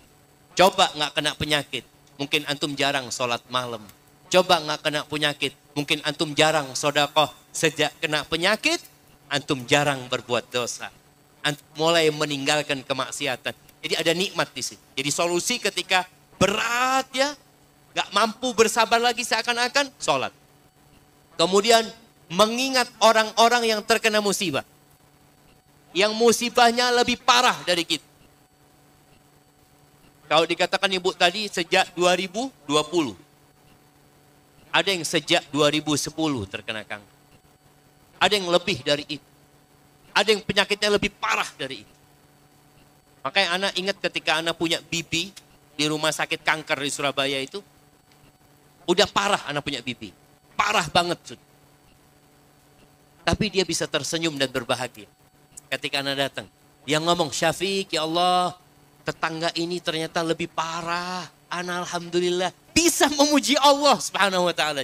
Coba nggak kena penyakit. Mungkin antum jarang sholat malam. Coba nggak kena penyakit. Mungkin antum jarang sedekah. Sejak kena penyakit, antum jarang berbuat dosa. Antum mulai meninggalkan kemaksiatan. Jadi ada nikmat di sini. Jadi solusi ketika berat ya, nggak mampu bersabar lagi seakan-akan, sholat. Kemudian mengingat orang-orang yang terkena musibah. Yang musibahnya lebih parah dari kita. Kalau dikatakan ibu tadi sejak 2020. Ada yang sejak 2010 terkena kanker. Ada yang lebih dari itu. Ada yang penyakitnya lebih parah dari itu. Makanya anak ingat ketika anak punya bibi di rumah sakit kanker di Surabaya itu. Udah parah anak punya bibi. Parah banget. Tapi dia bisa tersenyum dan berbahagia. Ketika anak datang. Dia ngomong, Syafiq, ya Allah, tetangga ini ternyata lebih parah. Ana alhamdulillah bisa memuji Allah subhanahu wa ta'ala.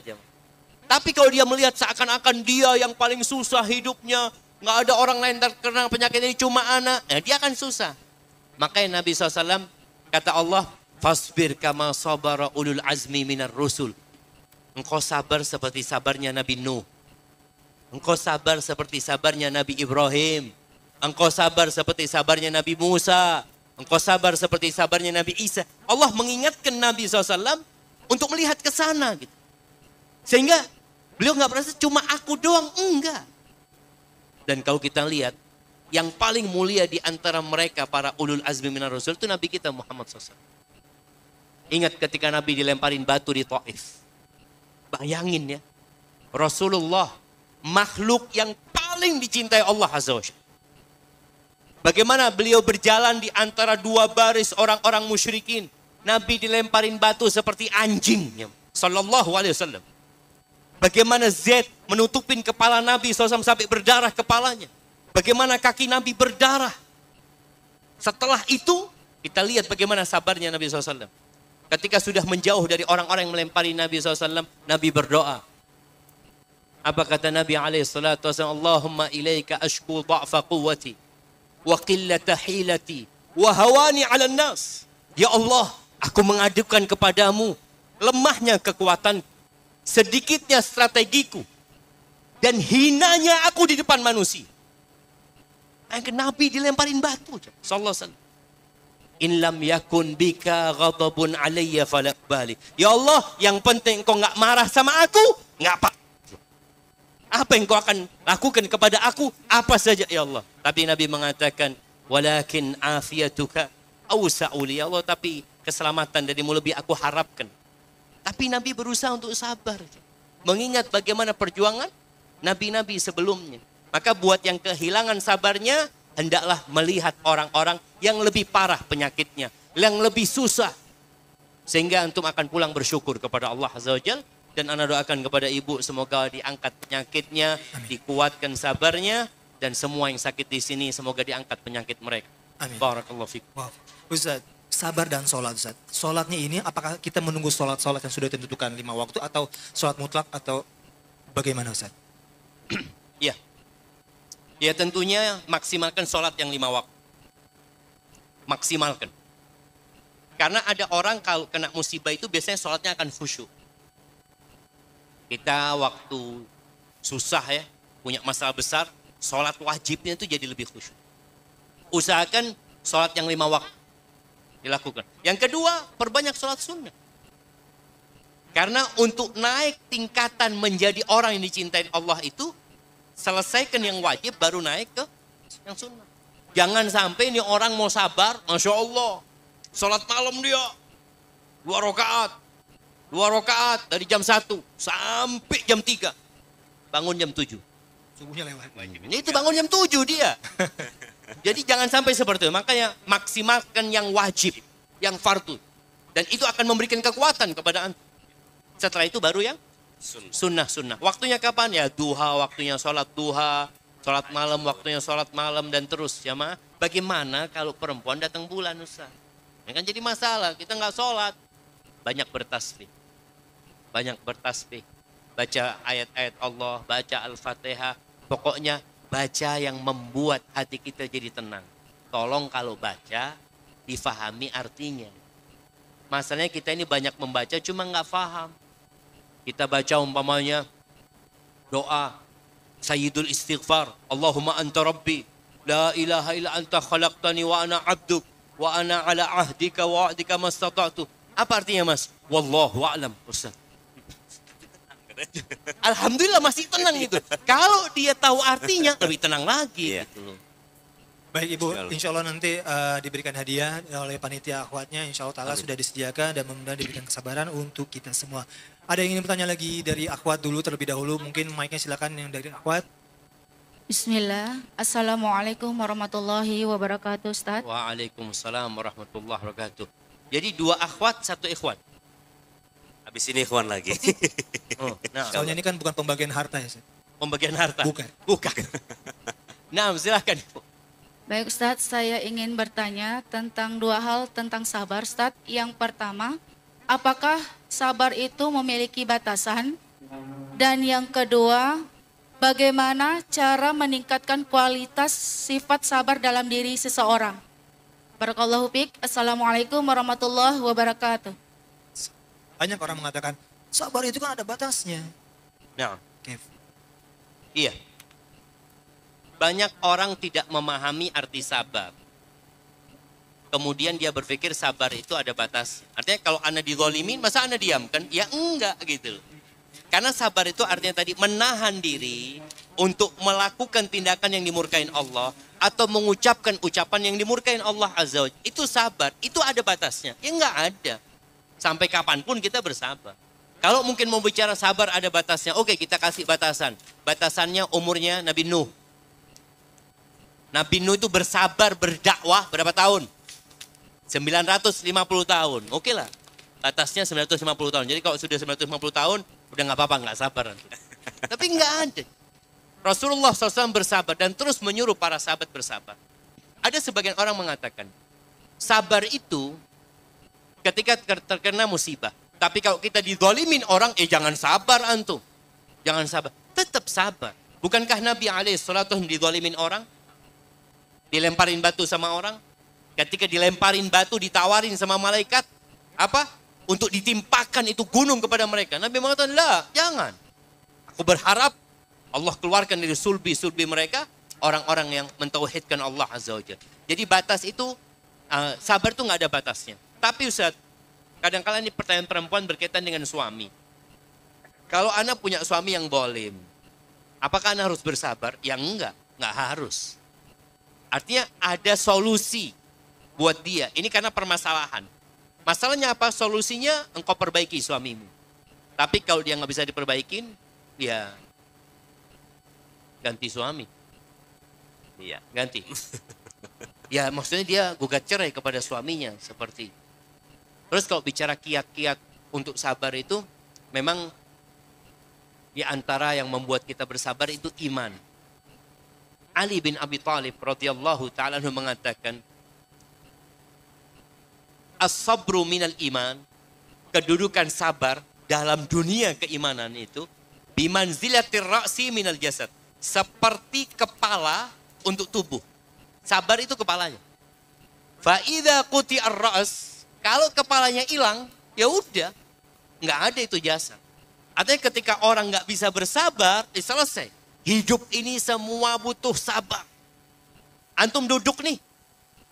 Tapi kalau dia melihat seakan-akan dia yang paling susah hidupnya. Nggak ada orang lain terkena penyakit ini, cuma anak. Dia akan susah. Makanya Nabi SAW kata Allah, Fasbir kama sabara ulul azmi minar rusul. Engkau sabar seperti sabarnya Nabi Nuh. Engkau sabar seperti sabarnya Nabi Ibrahim. Engkau sabar seperti sabarnya Nabi Musa. Engkau sabar seperti sabarnya Nabi Isa. Allah mengingatkan Nabi SAW untuk melihat ke sana. Gitu. Sehingga beliau nggak merasa cuma aku doang. Enggak. Dan kalau kita lihat, yang paling mulia di antara mereka para ulul azmi minar rasul itu Nabi kita Muhammad SAW. Ingat ketika Nabi dilemparin batu di Taif. Bayangin ya. Rasulullah, makhluk yang paling dicintai Allah Azza wa Jalla. Bagaimana beliau berjalan di antara dua baris orang-orang musyrikin. Nabi dilemparin batu seperti anjing. Sallallahu alaihi wasallam. Bagaimana Zaid menutupin kepala Nabi SAW sampai berdarah kepalanya. Bagaimana kaki Nabi berdarah. Setelah itu kita lihat bagaimana sabarnya Nabi SAW. Ketika sudah menjauh dari orang-orang yang melempari Nabi SAW. Nabi berdoa. Apa kata Nabi SAW? Allahumma ilaika ashku dha'fa quwwati. Wa qillata hilati wa hawani 'alan nas. Ya Allah, aku mengadukan kepadamu lemahnya kekuatan, sedikitnya strategiku dan hinanya aku di depan manusia. Nabi dilemparin batu. Sallallahu alaihi wasallam. In lam yakun bika ghadabun alayya falaqbali. Ya Allah, yang penting kau enggak marah sama aku, enggak apa. Apa yang kau akan lakukan kepada aku? Apa saja ya Allah. Tapi Nabi mengatakan, walakin afiyatuka awsa'u li ya Allah. Tapi keselamatan darimu lebih aku harapkan. Tapi Nabi berusaha untuk sabar. Mengingat bagaimana perjuangan Nabi-Nabi sebelumnya. Maka buat yang kehilangan sabarnya, hendaklah melihat orang-orang yang lebih parah penyakitnya. Yang lebih susah. Sehingga antum akan pulang bersyukur kepada Allah Azza wa Jalla. Dan ana doakan kepada ibu semoga diangkat penyakitnya, dikuatkan sabarnya, dan semua yang sakit di sini semoga diangkat penyakit mereka. Amin. Barakallahu fikum. Wow. Ustaz, sabar dan sholat Ustaz. Sholatnya ini apakah kita menunggu sholat-sholat yang sudah ditentukan 5 waktu atau sholat mutlak atau bagaimana Ustaz? Ya. Ya tentunya maksimalkan sholat yang 5 waktu. Maksimalkan. Karena ada orang kalau kena musibah itu biasanya sholatnya akan khusyuk. Kita waktu susah ya, punya masalah besar, sholat wajibnya itu jadi lebih khusyuk. Usahakan Sholat yang 5 waktu dilakukan. Yang kedua, perbanyak sholat sunnah. Karena untuk naik tingkatan menjadi orang yang dicintai Allah itu, selesaikan yang wajib baru naik ke yang sunnah. Jangan sampai ini orang mau sabar, Masya Allah. Sholat malam dia, 2 rakaat dari jam 1 sampai jam 3. Bangun jam 7. Subuhnya lewat. Itu bangun jam 7 dia. Jadi jangan sampai seperti itu. Makanya maksimalkan yang wajib, yang fardu. Dan itu akan memberikan kekuatan kepada anda. Setelah itu baru yang sunnah. Waktunya kapan? Ya duha, waktunya sholat duha. Sholat malam, waktunya sholat malam. Dan terus ya ma. Bagaimana kalau perempuan datang bulan Ustaz? Ini kan jadi masalah. Kita nggak sholat. Banyak bertasbih. Baca ayat-ayat Allah, baca Al-Fatihah. Pokoknya baca yang membuat hati kita jadi tenang. Tolong kalau baca, difahami artinya. Masalahnya kita ini banyak membaca cuma nggak faham. Kita baca umpamanya doa Sayyidul Istighfar. Allahumma anta rabbi. La ilaha illa anta khalaqtani wa ana abduk. Wa ana ala ahdika wa wa'dika mastata'tu. Apa artinya mas? Wallahu a'lam. Ustaz. Alhamdulillah masih tenang gitu. Kalau dia tahu artinya lebih tenang lagi gitu loh. Baik Ibu, insya Allah nanti diberikan hadiah oleh panitia akhwatnya, insya Allah ta'ala sudah disediakan dan mudah-mudahan diberikan kesabaran untuk kita semua. Ada yang ingin bertanya lagi dari akhwat dulu terlebih dahulu, mungkin mic-nya silakan yang dari akhwat. Bismillah, Assalamualaikum warahmatullahi wabarakatuh Ustaz. Waalaikumsalam warahmatullahi wabarakatuh. Jadi 2 akhwat, 1 ikhwan. Habis ini ikhwan lagi. Oh, nah, Soalnya ini kan bukan pembagian harta ya, Ustaz. pembagian harta. Bukan. Nah, silakan. Baik Ustaz, saya ingin bertanya tentang 2 hal tentang sabar Ustaz. Yang pertama, apakah sabar itu memiliki batasan? Dan yang kedua, bagaimana cara meningkatkan kualitas sifat sabar dalam diri seseorang? Barakallahu fiik. Assalamualaikum warahmatullahi wabarakatuh. Banyak orang mengatakan, sabar itu kan ada batasnya. Nah, Kev. iya. Banyak orang tidak memahami arti sabar. Kemudian dia berpikir sabar itu ada batas. Artinya kalau anda dizolimin, masa anda diam kan? Ya enggak gitu. Karena sabar itu artinya tadi menahan diri untuk melakukan tindakan yang dimurkain Allah atau mengucapkan ucapan yang dimurkain Allah Azza wa Jalla. Itu sabar, itu ada batasnya. Ya enggak ada. Sampai kapanpun kita bersabar. Kalau mungkin mau bicara sabar ada batasnya, oke kita kasih batasan. Batasannya umurnya Nabi Nuh. Nabi Nuh itu bersabar berdakwah berapa tahun? 950 tahun. Oke lah. Batasnya 950 tahun. Jadi kalau sudah 950 tahun, udah nggak apa-apa, nggak sabar. Tapi nggak ada. Rasulullah SAW bersabar dan terus menyuruh para sahabat bersabar. Ada sebagian orang mengatakan, sabar itu ketika terkena musibah. Tapi kalau kita dizalimin orang, jangan sabar antum. Jangan sabar. Tetap sabar. Bukankah Nabi SAW dizalimin orang? Dilemparin batu sama orang? Ketika dilemparin batu, ditawarin sama malaikat. Apa? Untuk ditimpakan itu gunung kepada mereka. Nabi mengatakan, lah, jangan. Aku berharap Allah keluarkan dari sulbi-sulbi mereka orang-orang yang mentauhidkan Allah Azza wa Jalla. Jadi batas itu, sabar itu nggak ada batasnya. Tapi Ustaz, kadang-kadang ini pertanyaan perempuan berkaitan dengan suami. Kalau Anda punya suami yang zalim, apakah Anda harus bersabar? Ya enggak harus. Artinya ada solusi buat dia. Ini karena permasalahan. Masalahnya apa? Solusinya engkau perbaiki suamimu. Tapi kalau dia nggak bisa diperbaikin, ya ganti suami. Iya, ganti. Ya maksudnya dia gugat cerai kepada suaminya seperti. Terus kalau bicara kiat-kiat untuk sabar itu, memang di antara yang membuat kita bersabar itu iman. Ali bin Abi Thalib radhiyallahu ta'ala anhu mengatakan, as-sabru minal iman, kedudukan sabar dalam dunia keimanan itu, bimanzilatir ra'si minal jasad, seperti kepala untuk tubuh. Sabar itu kepalanya. Fa idza quti'ar ra's, kalau kepalanya hilang, ya udah, nggak ada itu jasad. Artinya ketika orang nggak bisa bersabar, selesai. Hidup ini semua butuh sabar. Antum duduk nih,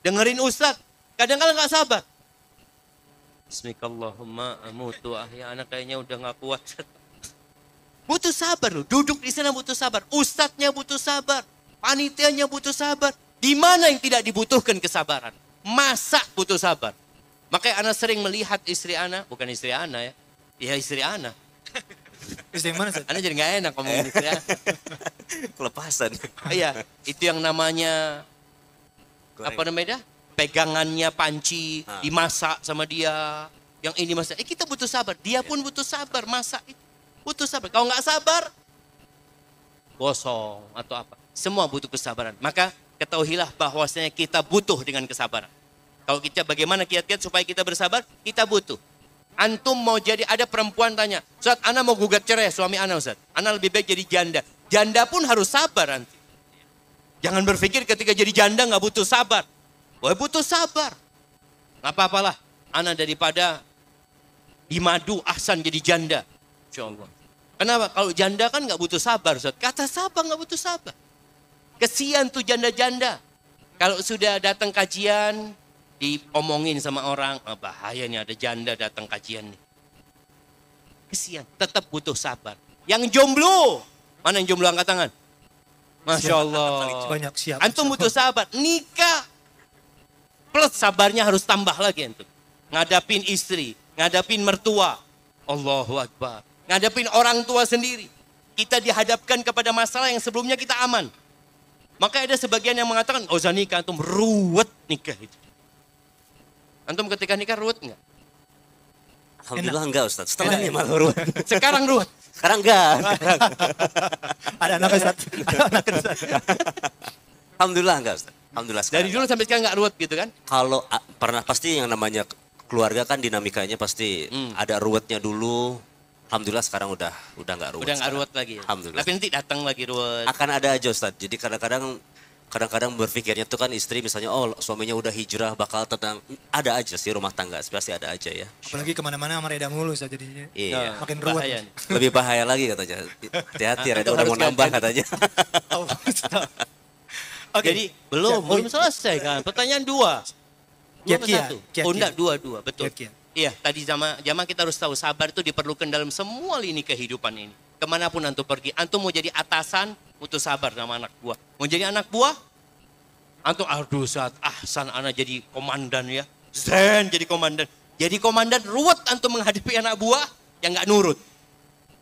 Dengerin Ustaz. Kadang-kadang nggak sabar. Bismillahirrahmanirrahim. Amutu ahya, anak kayaknya udah nggak kuat. Butuh sabar loh. Duduk di sana butuh sabar. Ustadznya butuh sabar. Panitianya butuh sabar. Di mana yang tidak dibutuhkan kesabaran? Masak butuh sabar. Makanya anak sering melihat istri anak, bukan istri anak ya. Ya istri anak. Istri yang mana Ustaz? Anak jadi nggak enak ngomongin istri anak. Kelepasan. Iya, itu yang namanya apa namanya? Pegangannya panci dimasak sama dia. Yang ini masak. Kita butuh sabar. Dia pun butuh sabar masak itu. Butuh sabar. Kalau nggak sabar, gosong atau apa. Semua butuh kesabaran. Maka ketahuilah bahwasanya kita butuh dengan kesabaran. Kalau kita bagaimana kiat-kiat supaya kita bersabar, kita butuh. Antum mau jadi, ada perempuan tanya, Ustaz, ana mau gugat cerai suami ana Ustaz. Ana lebih baik jadi janda. Janda pun harus sabar nanti. Jangan berpikir ketika jadi janda nggak butuh sabar. Wah butuh sabar. Nggak apa-apalah. Ana daripada di madu ahsan jadi janda. Insya Allah. Kenapa? Kalau janda kan nggak butuh sabar Ustaz. Kata sabar nggak butuh sabar. Kesian tuh janda-janda. Kalau sudah datang kajian, diomongin sama orang, oh, bahaya nih ada janda datang kajian nih. Kesian, tetap butuh sabar. Yang jomblo, mana yang jomblo angkat tangan? Masya Allah. Banyak siap. Antum butuh sabar, nikah. Plus sabarnya harus tambah lagi antum. Ngadapin istri, ngadapin mertua. Allahu Akbar. Ngadapin orang tua sendiri. Kita dihadapkan kepada masalah yang sebelumnya kita aman. Maka ada sebagian yang mengatakan, oh nikah antum ruwet nikah itu. Antum ketika nikah ruwet enggak? Alhamdulillah enggak Ustaz. Setelah ini malah ruwet. Sekarang ruwet. Sekarang enggak. Ada anak Ustaz. Ada anak Ustaz. Alhamdulillah enggak Ustaz. Alhamdulillah sekarang. Dari dulu sampai sekarang enggak ruwet gitu kan? Kalau pernah pasti yang namanya keluarga kan dinamikanya pasti ada ruwetnya dulu. Alhamdulillah sekarang udah enggak ruwet. Udah enggak ruwet lagi. Alhamdulillah. Tapi nanti datang lagi ruwet. Akan ada aja Ustaz. Jadi kadang-kadang berpikirnya tuh kan istri misalnya oh suaminya udah hijrah bakal tenang. Ada aja sih rumah tangga. Pasti ada aja ya. Apalagi kemana-mana sama Reda mulu Ustaz jadinya. Iya. Makin ruwet. Bahaya nih. Lebih bahaya lagi katanya. Hati-hati Reda Itu udah harus mau nambah ganti. katanya. Oh, Ustaz. Oke. Jadi belum selesai kan. Pertanyaan dua. Dua apa Kiat-kiat, satu? kiat-kiat. Oh enggak, dua, betul. Kiat-kiat. Iya, tadi jamaah kita harus tahu sabar itu diperlukan dalam semua lini kehidupan ini. Kemanapun antum pergi, antum mau jadi atasan, butuh sabar sama anak buah. Mau jadi anak buah, antum aduh saat ahsan anak jadi komandan ya. Zen jadi komandan. Jadi komandan ruwet antum menghadapi anak buah yang nggak nurut.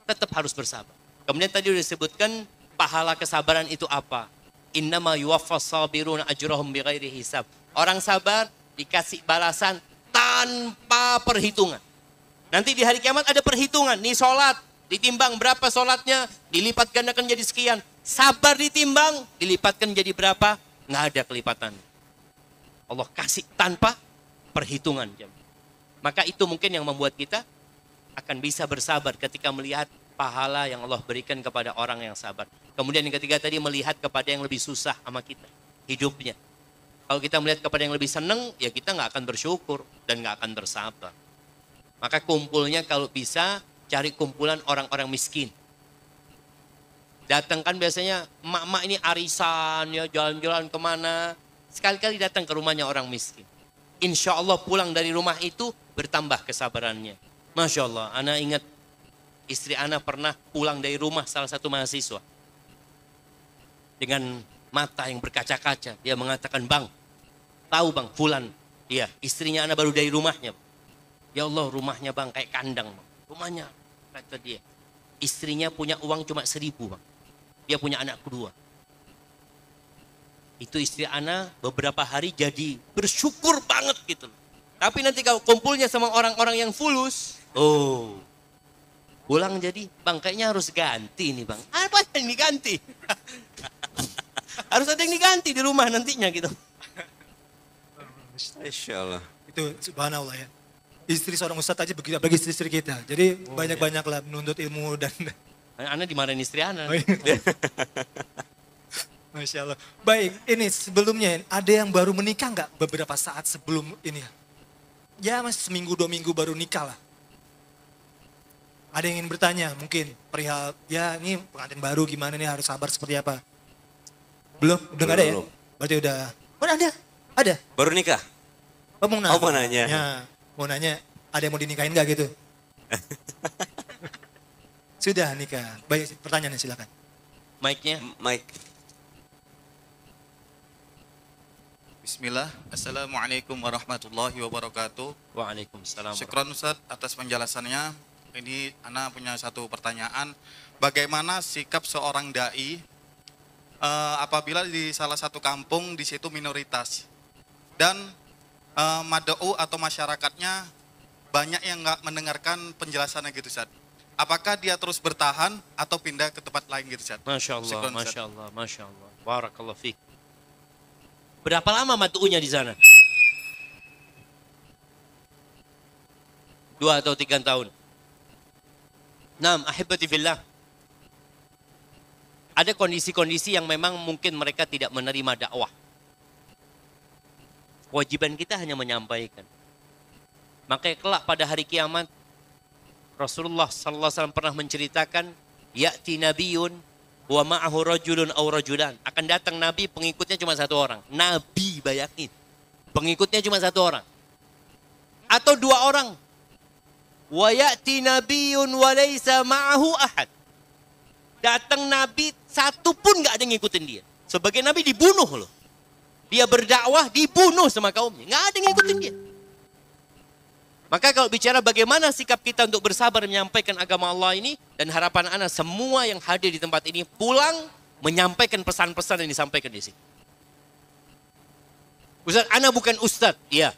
Tetap harus bersabar. Kemudian tadi sudah disebutkan pahala kesabaran itu apa? Innama yuwaffas sabiruna ajrahum bighairi hisab. Orang sabar dikasih balasan tanpa perhitungan. Nanti di hari kiamat ada perhitungan. Nih sholat, ditimbang berapa sholatnya, dilipat gandakan jadi sekian. Sabar ditimbang, dilipatkan jadi berapa, nggak ada kelipatan. Allah kasih tanpa perhitungan. Maka itu mungkin yang membuat kita akan bisa bersabar ketika melihat pahala yang Allah berikan kepada orang yang sabar. Kemudian yang ketiga tadi melihat kepada yang lebih susah sama kita, hidupnya. Kalau kita melihat kepada yang lebih senang, ya kita nggak akan bersyukur dan nggak akan bersabar. Maka kumpulnya kalau bisa cari kumpulan orang-orang miskin. Datang kan biasanya emak-emak ini arisan ya jalan-jalan kemana. Sekali-kali datang ke rumahnya orang miskin. Insya Allah pulang dari rumah itu bertambah kesabarannya. Masya Allah, Ana ingat istri Ana pernah pulang dari rumah salah satu mahasiswa. Dengan mata yang berkaca-kaca, dia mengatakan, Bang, tahu Bang, Fulan, dia istrinya Ana baru dari rumahnya. Ya Allah, rumahnya Bang kayak kandang Bang. Rumahnya, kata dia. Istrinya punya uang cuma 1.000 Bang. Dia punya anak kedua. Itu istri Ana beberapa hari jadi bersyukur banget gitu. Tapi nanti kalau kumpulnya sama orang-orang yang fulus, oh, pulang jadi, Bang kayaknya harus ganti nih Bang. Apa yang diganti? Harus ada yang diganti di rumah nantinya gitu. Insya Allah. Itu subhanallah ya. Istri seorang ustadz aja begitu, bagi istri-istri kita. Jadi banyak-banyaklah menuntut ilmu dan... Ana dimarahin istri Ana. Oh, iya. Masya Allah. Baik, ini sebelumnya ada yang baru menikah nggak beberapa saat sebelum ini? Ya mas, seminggu 2 minggu baru nikah lah. Ada yang ingin bertanya mungkin perihal, ya ini pengantin baru gimana nih harus sabar seperti apa? Belum? Udah nggak ada ya? Belum. Berarti udah ada? Ada. Baru nikah? Oh, mau nanya. Oh, mau nanya. Ya, mau nanya, ada yang mau dinikahin gak gitu? Sudah nikah. Baik, pertanyaannya silakan. Mic-nya. Mike. Bismillah, Assalamualaikum warahmatullahi wabarakatuh. Waalaikumsalam. Syukran Ustaz atas penjelasannya. Ini Ana punya satu pertanyaan. Bagaimana sikap seorang dai apabila di salah satu kampung di situ minoritas dan mad'u atau masyarakatnya banyak yang nggak mendengarkan penjelasannya gitu Ustaz. Apakah dia terus bertahan atau pindah ke tempat lain gitu Ustaz? Masya Allah, Syukran, Ustaz. Masya Allah, Masya Allah. Barakallahu fiik. Berapa lama matu'unya di sana? 2 atau 3 tahun. Naam, ahibati fillah. Ada kondisi-kondisi yang memang mungkin mereka tidak menerima dakwah. Kewajiban kita hanya menyampaikan. Makanya kelak pada hari kiamat, Rasulullah SAW pernah menceritakan, ya'ti nabiyun wa ma'ahu rajulun aw rajulan. Akan datang nabi, pengikutnya cuma 1 orang. Nabi, bayangin. Pengikutnya cuma 1 orang. Atau 2 orang. Wa ya'ti nabiyyun wa laysa ma'ahu ahad. Datang nabi, 1 pun enggak ada yang ngikutin dia. Sebagai nabi dibunuh loh. Dia berdakwah, dibunuh sama kaumnya. Enggak ada yang ngikutin dia. Maka kalau bicara bagaimana sikap kita untuk bersabar menyampaikan agama Allah ini, dan harapan ana semua yang hadir di tempat ini pulang menyampaikan pesan-pesan yang disampaikan di sini. Ustaz, ana bukan ustaz. Iya,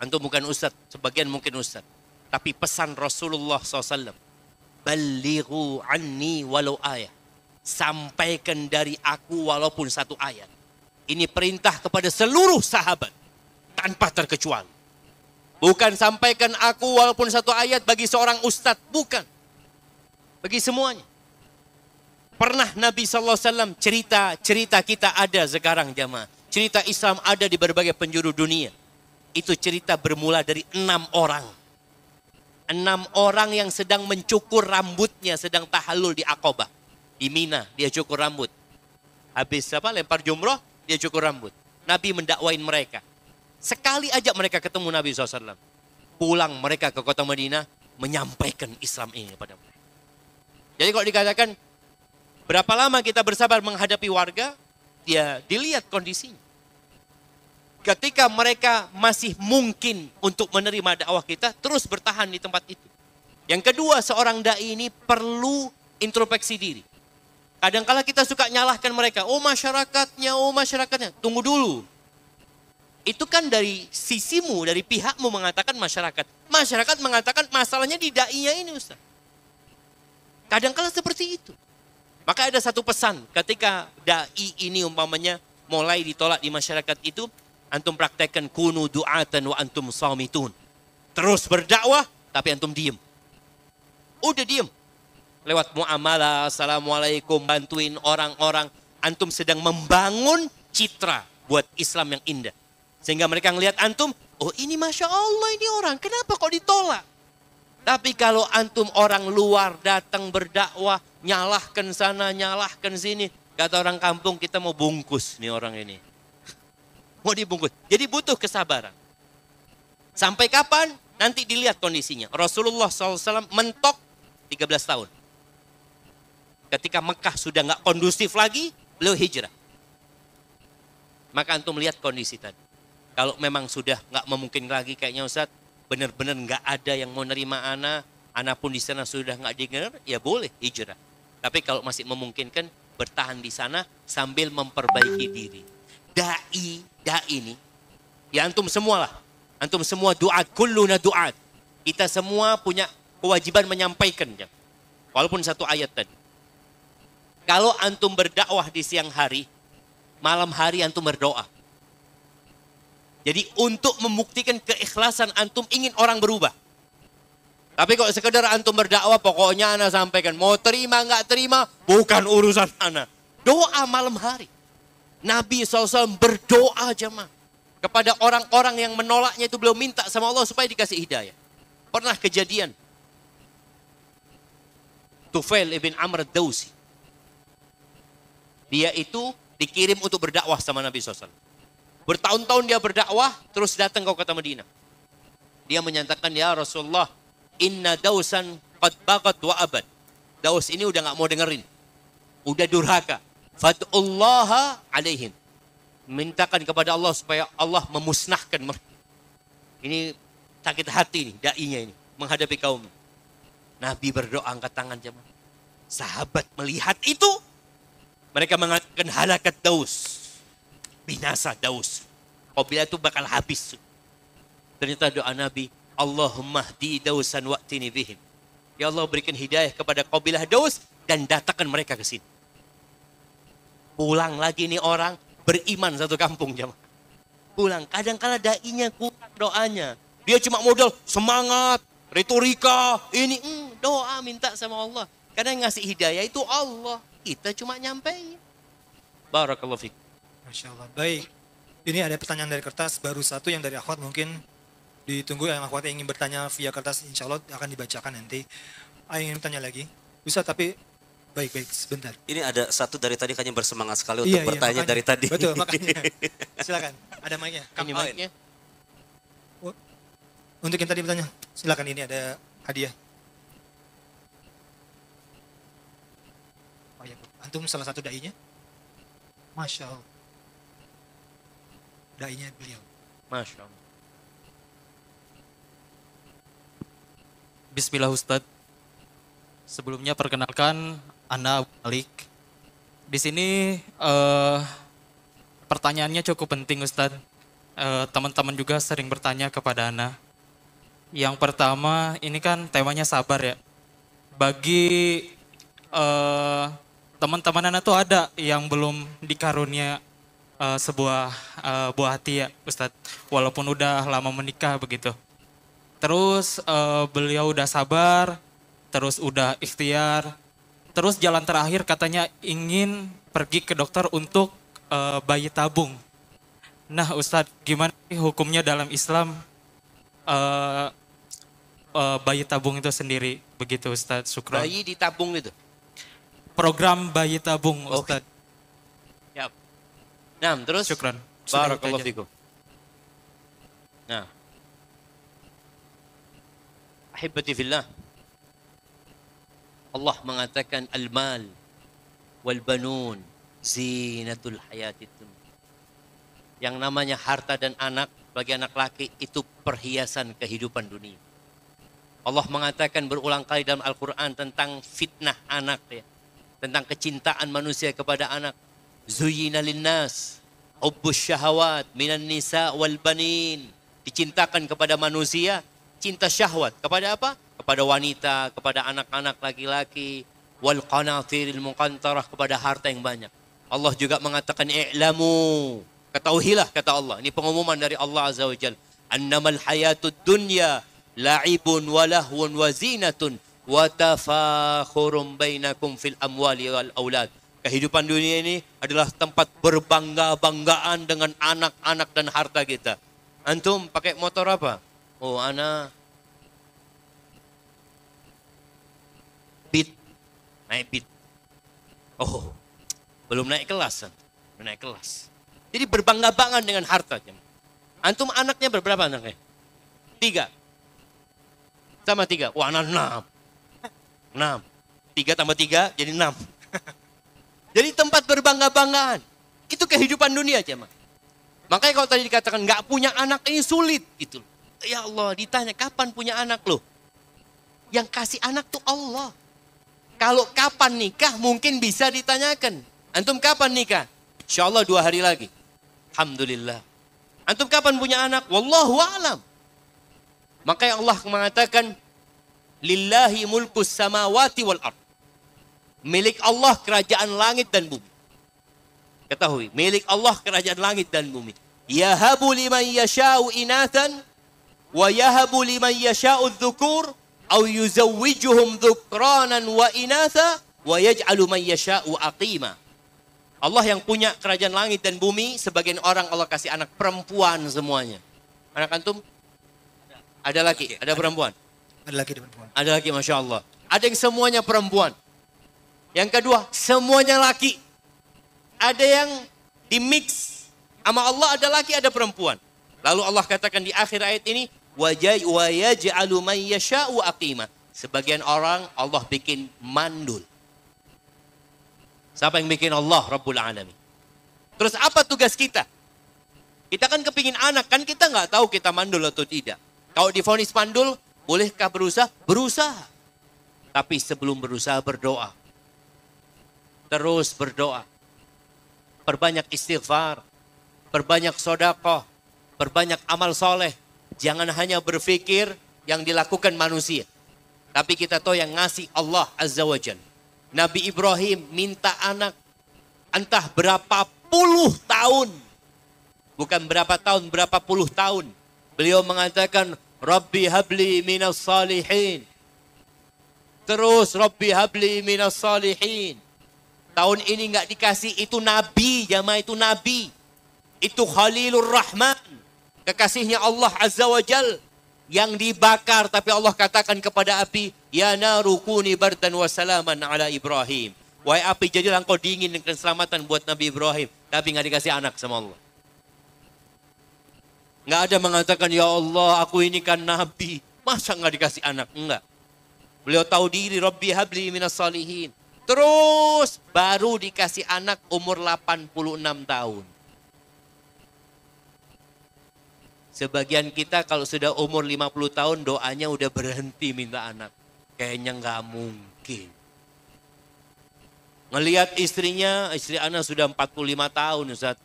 antum bukan ustaz. Sebagian mungkin ustaz. Tapi pesan Rasulullah SAW. Balighu anni walau ayat. Sampaikan dari aku walaupun 1 ayat. Ini perintah kepada seluruh sahabat. Tanpa terkecuali. Bukan sampaikan aku walaupun 1 ayat bagi seorang ustadz. Bukan. Bagi semuanya. Pernah Nabi SAW cerita kita ada sekarang jamaah. Cerita Islam ada di berbagai penjuru dunia. Itu cerita bermula dari 6 orang. 6 orang yang sedang mencukur rambutnya. Sedang tahallul di Aqabah. Di Mina dia cukur rambut. Habis lempar jumroh dia cukur rambut. Nabi mendakwain mereka. Sekali aja mereka ketemu Nabi SAW. Pulang mereka ke kota Madinah. Menyampaikan Islam ini kepada mereka. Jadi kalau dikatakan berapa lama kita bersabar menghadapi warga. Ya dilihat kondisinya. Ketika mereka masih mungkin untuk menerima dakwah kita. Terus bertahan di tempat itu. Yang kedua, seorang da'i ini perlu introspeksi diri. Kadang-kala kita suka nyalahkan mereka. Oh masyarakatnya. Tunggu dulu. Itu kan dari sisimu, dari pihakmu mengatakan masyarakat. Masyarakat mengatakan masalahnya di da'inya ini Ustaz. Kadang-kala seperti itu. Maka ada satu pesan ketika da'i ini umpamanya mulai ditolak di masyarakat itu. Antum praktekkan kunu du'atan wa antum samitun. Terus berdakwah tapi antum diem. Udah diem. Lewat muamalah, assalamualaikum, bantuin orang-orang. Antum sedang membangun citra buat Islam yang indah. Sehingga mereka ngelihat antum, oh ini Masya Allah ini orang, kenapa kok ditolak? Tapi kalau antum orang luar datang berdakwah, nyalahkan sana, nyalahkan sini. Kata orang kampung, kita mau bungkus nih orang ini. Mau dibungkus. Jadi butuh kesabaran. Sampai kapan? Nanti dilihat kondisinya. Rasulullah SAW mentok 13 tahun. Ketika Mekah sudah nggak kondusif lagi, beliau hijrah. Maka antum lihat kondisi tadi. Kalau memang sudah nggak memungkinkan lagi kayaknya Ustaz, benar-benar nggak ada yang mau nerima ana pun di sana sudah nggak dengar, ya boleh hijrah. Tapi kalau masih memungkinkan, bertahan di sana sambil memperbaiki diri. Da'i ini, ya antum semua lah. Antum semua duat, kulluna duat. Kita semua punya kewajiban menyampaikan. Walaupun 1 ayat tadi. Kalau antum berdakwah di siang hari, malam hari antum berdoa. Jadi untuk membuktikan keikhlasan antum ingin orang berubah. Tapi kalau sekedar antum berdakwah, pokoknya ana sampaikan. Mau terima nggak terima, bukan urusan ana. Doa malam hari. Nabi SAW berdoa jemaah. Kepada orang-orang yang menolaknya itu beliau minta sama Allah supaya dikasih hidayah. Pernah kejadian. Tufail ibn Amr ad-Dawsi. Dia itu dikirim untuk berdakwah sama Nabi SAW. Bertahun-tahun dia berdakwah, terus datang ke kota Madinah. Dia menyatakan, ya Rasulullah, inna dausan qad bagat wa abad. Daus ini udah gak mau dengerin. Udah durhaka. Fad'ullaha alaihim. Mintakan kepada Allah supaya Allah memusnahkan mereka. Ini sakit hati nih, da'inya ini. Menghadapi kaum. Nabi berdoa angkat tangan jemaah. Sahabat melihat itu. Mereka mengatakan halakat Daus. Binasa Daus. Qabilah itu bakal habis. Ternyata doa Nabi, Allahumma hdi Dausan wa'tini bihim. Ya Allah berikan hidayah kepada Qabilah Daus dan datangkan mereka ke sini. Pulang lagi nih orang beriman satu kampung jemaah. Pulang, kadang-kala da'inya kurang doanya. Dia cuma modal semangat, retorika, ini doa minta sama Allah. Karena yang ngasih hidayah itu Allah. Kita cuma nyampein. Barakallahu fiik. Masya Allah. Baik. Ini ada pertanyaan dari kertas, baru satu yang dari akhwat mungkin ditunggu yang akhwat yang ingin bertanya via kertas, insya Allah akan dibacakan nanti. Ingin bertanya lagi? Bisa tapi baik-baik sebentar. Ini ada satu dari tadi kayaknya bersemangat sekali untuk bertanya makanya. dari tadi. Betul, makanya. Silakan, ada mic-nya. Ini mic-nya. Untuk yang tadi bertanya, silakan ini ada hadiah. Oh ya, antum salah satu dai-nya? Masya Allah. Dai-nya beliau. Masya Allah. Bismillah Ustadz. Sebelumnya perkenalkan Ana Malik. Di sini pertanyaannya cukup penting Ustadz. Teman-teman juga sering bertanya kepada Ana. Yang pertama, ini kan temanya sabar ya. Bagi teman-teman Ana tuh ada yang belum dikarunia sebuah buah hati ya Ustadz. Walaupun udah lama menikah begitu. Terus beliau udah sabar, terus udah ikhtiar, terus jalan terakhir katanya ingin pergi ke dokter untuk bayi tabung. Nah Ustadz, gimana hukumnya dalam Islam bayi tabung itu sendiri? Begitu Ustadz, syukran. Bayi ditabung itu? Program bayi tabung Ustadz. Ya. Nah, terus? Syukran. Barakallahu fikum. Nah. Ahibati fillah. Allah mengatakan al-mal wal banun zinatul hayatid dunya. Yang namanya harta dan anak bagi anak laki itu perhiasan kehidupan dunia. Allah mengatakan berulang kali dalam Al-Quran tentang fitnah anak ya. Tentang kecintaan manusia kepada anak. Zuyyina linnas hubbus syahawat minan nisa wal banin. Dicintakan kepada manusia cinta syahwat kepada apa? Kepada wanita, kepada anak-anak laki-laki, wal qanatiril muqantarah, kepada harta yang banyak. Allah juga mengatakan i'lamu, ketahuilah kata Allah. Ini pengumuman dari Allah Azza wa Jalla. Annamal hayatud dunya la'ibun wa lahwun wa zinatun wa tafakhurum bainakum fil amwali wal aulad. Kehidupan dunia ini adalah tempat berbangga-banggaan dengan anak-anak dan harta kita. Antum pakai motor apa? Oh, ana Beat. Naik Beat. Oh, belum naik kelas. Belum naik kelas. Jadi berbangga-banggaan dengan harta. Antum anaknya berberapa anaknya? 3. Sama 3. Wah, anak 6. 3 tambah 3 jadi 6. Jadi tempat berbangga-banggaan. Itu kehidupan dunia, jemaah. Makanya kalau tadi dikatakan nggak punya anak ini sulit gitu. Ya Allah, ditanya kapan punya anak loh? Yang kasih anak tuh Allah. Kalau kapan nikah mungkin bisa ditanyakan. Antum kapan nikah? Insya Allah 2 hari lagi. Alhamdulillah. Antum kapan punya anak? Wallahu a'lam. Makanya Allah mengatakan lillahi mulkus samawati wal ard. Milik Allah kerajaan langit dan bumi. Ketahui, milik Allah kerajaan langit dan bumi. Yahabu liman yasha'u inathan wa yahabu liman yasha'u dhukur au yuzawwijuhum dhukranan wa inatha wa yaj'alu man yasha'u aqima. Allah yang punya kerajaan langit dan bumi, sebagian orang Allah kasih anak perempuan semuanya. Anak antum? Ada laki, ada perempuan? Ada laki dan perempuan. Ada laki, Masya Allah. Ada yang semuanya perempuan. Yang kedua, semuanya laki. Ada yang dimix Sama Allah ada laki, ada perempuan. Lalu Allah katakan di akhir ayat ini, wa yaj'alu man yasha'u aqima. Sebagian orang Allah bikin mandul. Siapa yang bikin? Allah Rabbul Alamin. Terus apa tugas kita? Kita kan kepingin anak, kan kita nggak tahu kita mandul atau tidak. Kalau divonis mandul, bolehkah berusaha? Berusaha. Tapi sebelum berusaha berdoa. Terus berdoa. Perbanyak istighfar. Perbanyak sedekah. Perbanyak amal soleh. Jangan hanya berpikir yang dilakukan manusia. Tapi kita tahu yang ngasih Allah Azza wa Jalla. Nabi Ibrahim minta anak entah berapa puluh tahun. Bukan berapa tahun, berapa puluh tahun. Beliau mengatakan, Rabbi habli minas salihin. Terus, Rabbi habli minas salihin. Tahun ini nggak dikasih, itu Nabi, jamaah itu Nabi. Itu Khalilur Rahman. Kekasihnya Allah Azza wa Jal. Yang dibakar, tapi Allah katakan kepada api, Ya naru kuni bardan wa salaman ala Ibrahim. Wahai api, jadilah engkau dingin dan keselamatan buat Nabi Ibrahim. Tapi nggak dikasih anak sama Allah. Nggak ada mengatakan, Ya Allah, aku ini kan Nabi. Masa nggak dikasih anak? Enggak. Beliau tahu diri, Rabbi habli minas salihin. Terus baru dikasih anak umur 86 tahun. Sebagian kita kalau sudah umur 50 tahun doanya udah berhenti minta anak. Kayaknya nggak mungkin. Ngelihat istrinya, istri anak sudah 45 tahun Ustaz.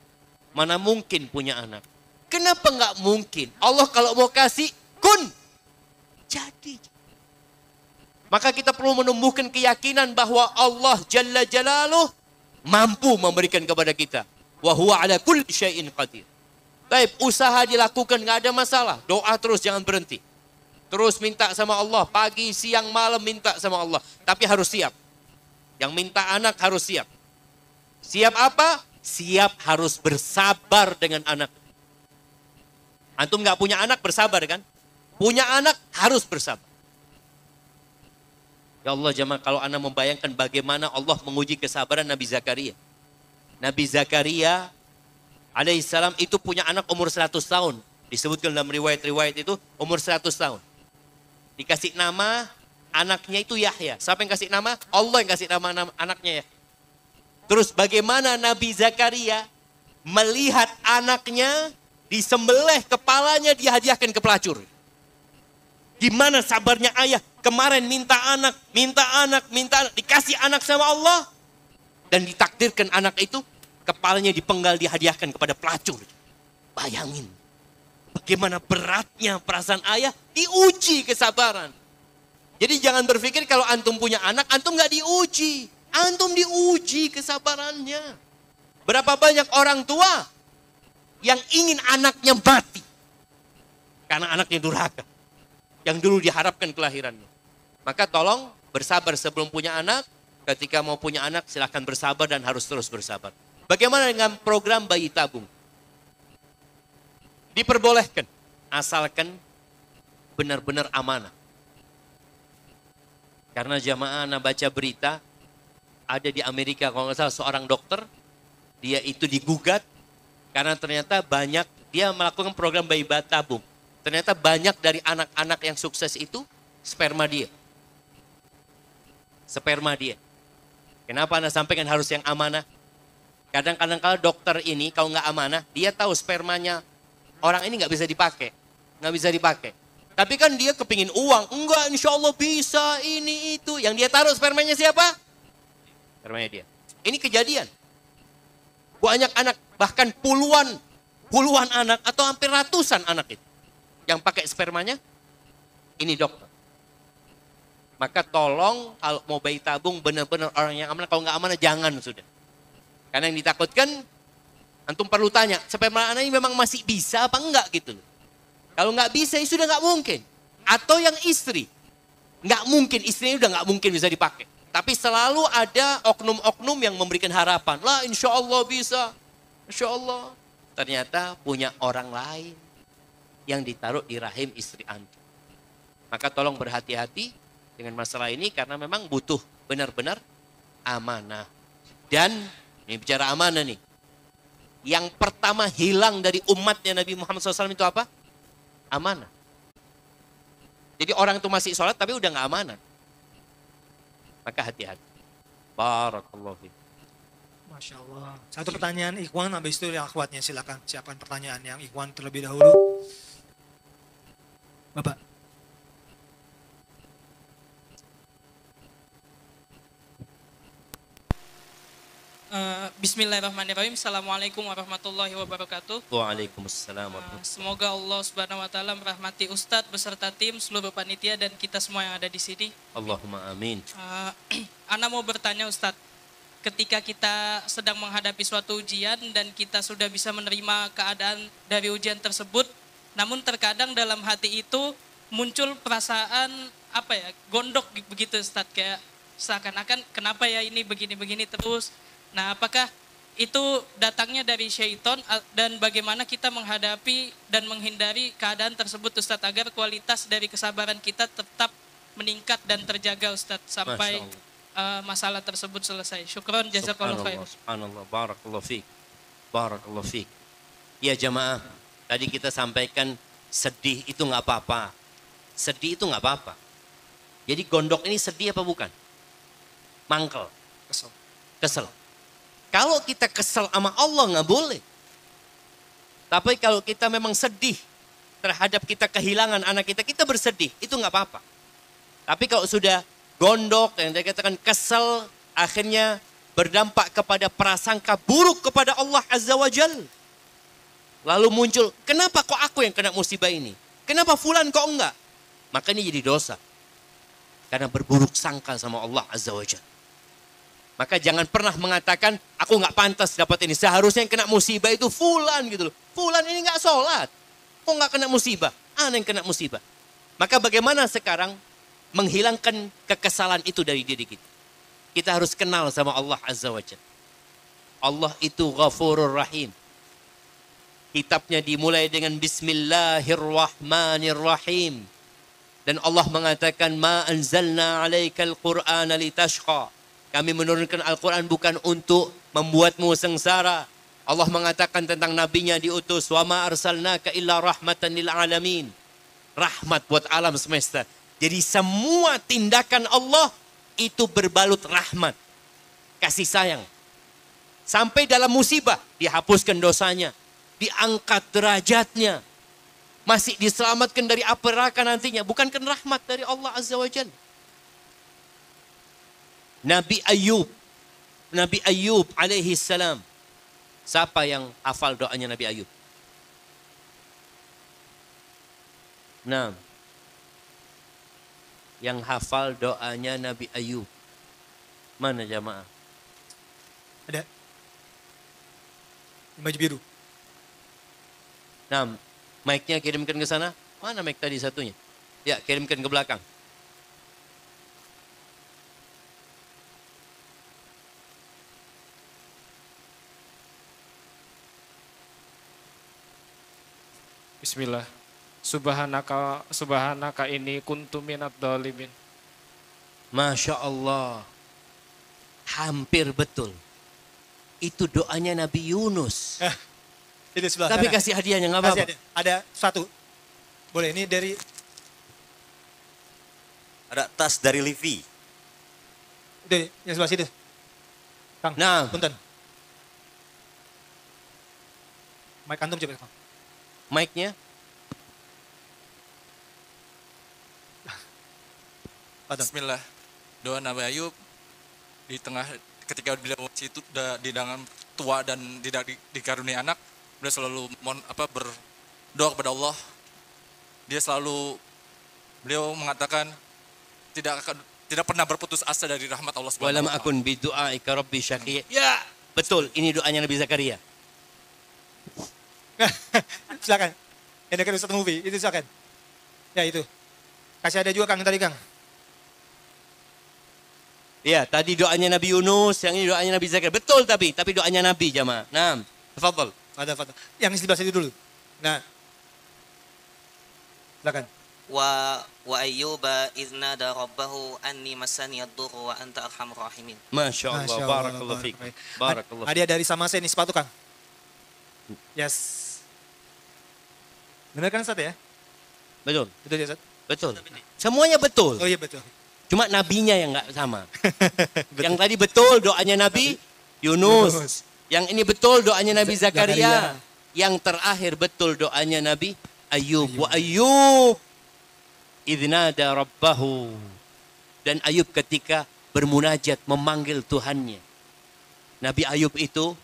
Mana mungkin punya anak? Kenapa nggak mungkin? Allah kalau mau kasih, kun. Jadi. Maka kita perlu menumbuhkan keyakinan bahwa Allah Jalla Jalaluh mampu memberikan kepada kita. Wa huwa ala kulli syai'in qadir. Baik, usaha dilakukan, nggak ada masalah. Doa terus, jangan berhenti. Terus minta sama Allah, pagi, siang, malam minta sama Allah. Tapi harus siap. Yang minta anak harus siap. Siap apa? Siap harus bersabar dengan anak. Antum nggak punya anak, bersabar kan? Punya anak, harus bersabar. Ya Allah, jemaah, kalau anda membayangkan bagaimana Allah menguji kesabaran Nabi Zakaria. Nabi Zakaria alaihissalam itu punya anak umur 100 tahun. Disebutkan dalam riwayat-riwayat itu umur 100 tahun. Dikasih nama anaknya itu Yahya. Siapa yang kasih nama? Allah yang kasih nama anaknya ya. Terus bagaimana Nabi Zakaria melihat anaknya disembelih, kepalanya dihadiahkan ke pelacur. Gimana sabarnya ayah? Kemarin minta anak, dikasih anak sama Allah. Dan ditakdirkan anak itu kepalanya dipenggal, dihadiahkan kepada pelacur. Bayangin. Bagaimana beratnya perasaan ayah, diuji kesabaran. Jadi jangan berpikir kalau antum punya anak, antum gak diuji. Antum diuji kesabarannya. Berapa banyak orang tua yang ingin anaknya mati. Karena anaknya durhaka. Yang dulu diharapkan kelahirannya. Maka tolong bersabar sebelum punya anak. Ketika mau punya anak silahkan bersabar dan harus terus bersabar. Bagaimana dengan program bayi tabung? Diperbolehkan, asalkan benar-benar amanah. Karena jamaah anak baca berita, ada di Amerika kalau nggak salah seorang dokter, dia itu digugat karena ternyata banyak, dia melakukan program bayi tabung. Ternyata banyak dari anak-anak yang sukses itu sperma dia. Sperma dia. Kenapa Anda sampaikan harus yang amanah? Kadang-kadang kalau dokter ini kalau nggak amanah, dia tahu spermanya orang ini nggak bisa dipakai. Nggak bisa dipakai. Tapi kan dia kepingin uang. Enggak, insya Allah bisa, ini, itu. Yang dia taruh spermanya siapa? Spermanya dia. Ini kejadian. Banyak anak, bahkan puluhan anak atau hampir ratusan anak itu. Yang pakai spermanya, ini dokter. Maka tolong kalau mau bayi tabung benar-benar orang yang amanah. Kalau nggak amanah jangan sudah. Karena yang ditakutkan, antum perlu tanya, sperma anak ini memang masih bisa apa enggak gitu loh. Kalau nggak bisa, ya sudah nggak mungkin. Atau yang istri, nggak mungkin, istrinya udah nggak mungkin bisa dipakai. Tapi selalu ada oknum-oknum yang memberikan harapan. Lah insya Allah bisa, insya Allah. Ternyata punya orang lain yang ditaruh di rahim istri antum. Maka tolong berhati-hati dengan masalah ini karena memang butuh benar-benar amanah. Dan ini bicara amanah nih. yang pertama hilang dari umatnya Nabi Muhammad SAW itu apa? Amanah. Jadi orang itu masih sholat tapi udah nggak amanah. Maka hati-hati. Barakallahu fiik. Masya Allah. Satu pertanyaan Ikhwan, habis itu yang akhwatnya silakan siapkan pertanyaan yang Ikhwan terlebih dahulu. Bapak. Bismillahirrahmanirrahim. Assalamualaikum warahmatullahi wabarakatuh. Waalaikumsalam warahmatullahi Semoga Allah Subhanahu wa taala merahmati Ustadz beserta tim, seluruh panitia dan kita semua yang ada di sini. Allahumma amin. Ana mau bertanya Ustadz, ketika kita sedang menghadapi suatu ujian dan kita sudah bisa menerima keadaan dari ujian tersebut, namun terkadang dalam hati itu muncul perasaan gondok begitu Ustadz, kayak seakan-akan kenapa ya ini begini-begini terus. Nah, apakah itu datangnya dari syaitan dan bagaimana kita menghadapi dan menghindari keadaan tersebut Ustadz agar kualitas dari kesabaran kita tetap meningkat dan terjaga Ustadz sampai masalah tersebut selesai. Syukron, jazakallahu khair. Subhanallah, barakallahu fiik. Barakallahu fiik. Ya jamaah, tadi kita sampaikan sedih itu nggak apa-apa. Sedih itu nggak apa-apa. Jadi gondok ini sedih apa bukan? Mangkel. Kesel. Kalau kita kesel sama Allah nggak boleh. Tapi kalau kita memang sedih terhadap kita kehilangan anak kita, kita bersedih, itu nggak apa-apa. Tapi kalau sudah gondok, yang dikatakan kesel, akhirnya berdampak kepada prasangka buruk kepada Allah Azza wa Jal. Lalu muncul, kenapa kok aku yang kena musibah ini? Kenapa fulan kok enggak? Maka ini jadi dosa. Karena berburuk sangka sama Allah Azza wa Jal. Maka jangan pernah mengatakan, aku nggak pantas dapat ini. Seharusnya yang kena musibah itu fulan gitu loh. Fulan ini nggak sholat. Kok nggak kena musibah? Ana yang kena musibah. Maka bagaimana sekarang menghilangkan kekesalan itu dari diri kita? Kita harus kenal sama Allah Azza wa Jalla. Allah itu Ghafurur Rahim. Kitabnya dimulai dengan Bismillahirrahmanirrahim. Dan Allah mengatakan, Ma anzalna alaikal Qur'ana litashqa. Kami menurunkan Al-Quran bukan untuk membuatmu sengsara. Allah mengatakan tentang nabinya diutus. Wa ma arsalnaka illa rahmatan lil alamin. Rahmat buat alam semesta. Jadi semua tindakan Allah itu berbalut rahmat. Kasih sayang. Sampai dalam musibah dihapuskan dosanya. Diangkat derajatnya. Masih diselamatkan dari api neraka nantinya. Bukankah rahmat dari Allah Azza wa Jalla? Nabi Ayub alaihi salam. Siapa yang hafal doanya Nabi Ayub? Nah, yang hafal doanya Nabi Ayub. Mana jamaah? Ada. Baju biru. Nah, mic-nya kirimkan ke sana. Mana mic tadi satunya? Ya, kirimkan ke belakang. Bismillah. Subhanaka ini kuntu minadz dzalimin. Masya Allah. Hampir betul. Itu doanya Nabi Yunus. Itu sebelah Tapi sana. kasih hadiahnya nggak apa-apa. Ada satu. Boleh, ini dari Ada tas dari Livi. udah yang sebelah situ. Kang, Nah. punten. Mic antum coba, Kang. Mic-nya. Bismillah. Doa Nabi Ayub di tengah ketika beliau situ di dalam tua dan tidak dikaruniai anak, beliau selalu berdoa kepada Allah. Beliau mengatakan tidak pernah berputus asa dari rahmat Allah Subhanahu Walam wa taala. akun bidu'aika rabbi syaqiyya. Ya, betul. Ini doanya Nabi Zakaria. Silakan. Yang dekat Ustaz Mufi, itu silakan. Ya itu. Kasih ada juga Kang tadi Kang. Ya, tadi doanya Nabi Yunus, yang ini doanya Nabi Zakaria. Betul tapi doanya Nabi jamaah. Nah, tafadhol. Ada foto. Yang di sebelah situ dulu. Nah. Silakan. wa ayyuba idznada rabbahu anni massani ad-durru wa anta arhamur rahimin. Masya Allah, barakallahu fiik. Barakallahu. Hadiah dari Samase ini sepatu Kang. Yes. Benar kan Ustaz ya? Betul. Betul ya Ustaz? Betul. Semuanya betul. Oh iya betul. Cuma nabinya yang nggak sama. Yang tadi betul doanya Nabi Yunus. Yang ini betul doanya Nabi Zakaria. Yang terakhir betul doanya Nabi Ayub. Wa Ayub idnada rabbahu. Dan Ayub ketika bermunajat memanggil Tuhannya. Nabi Ayub itu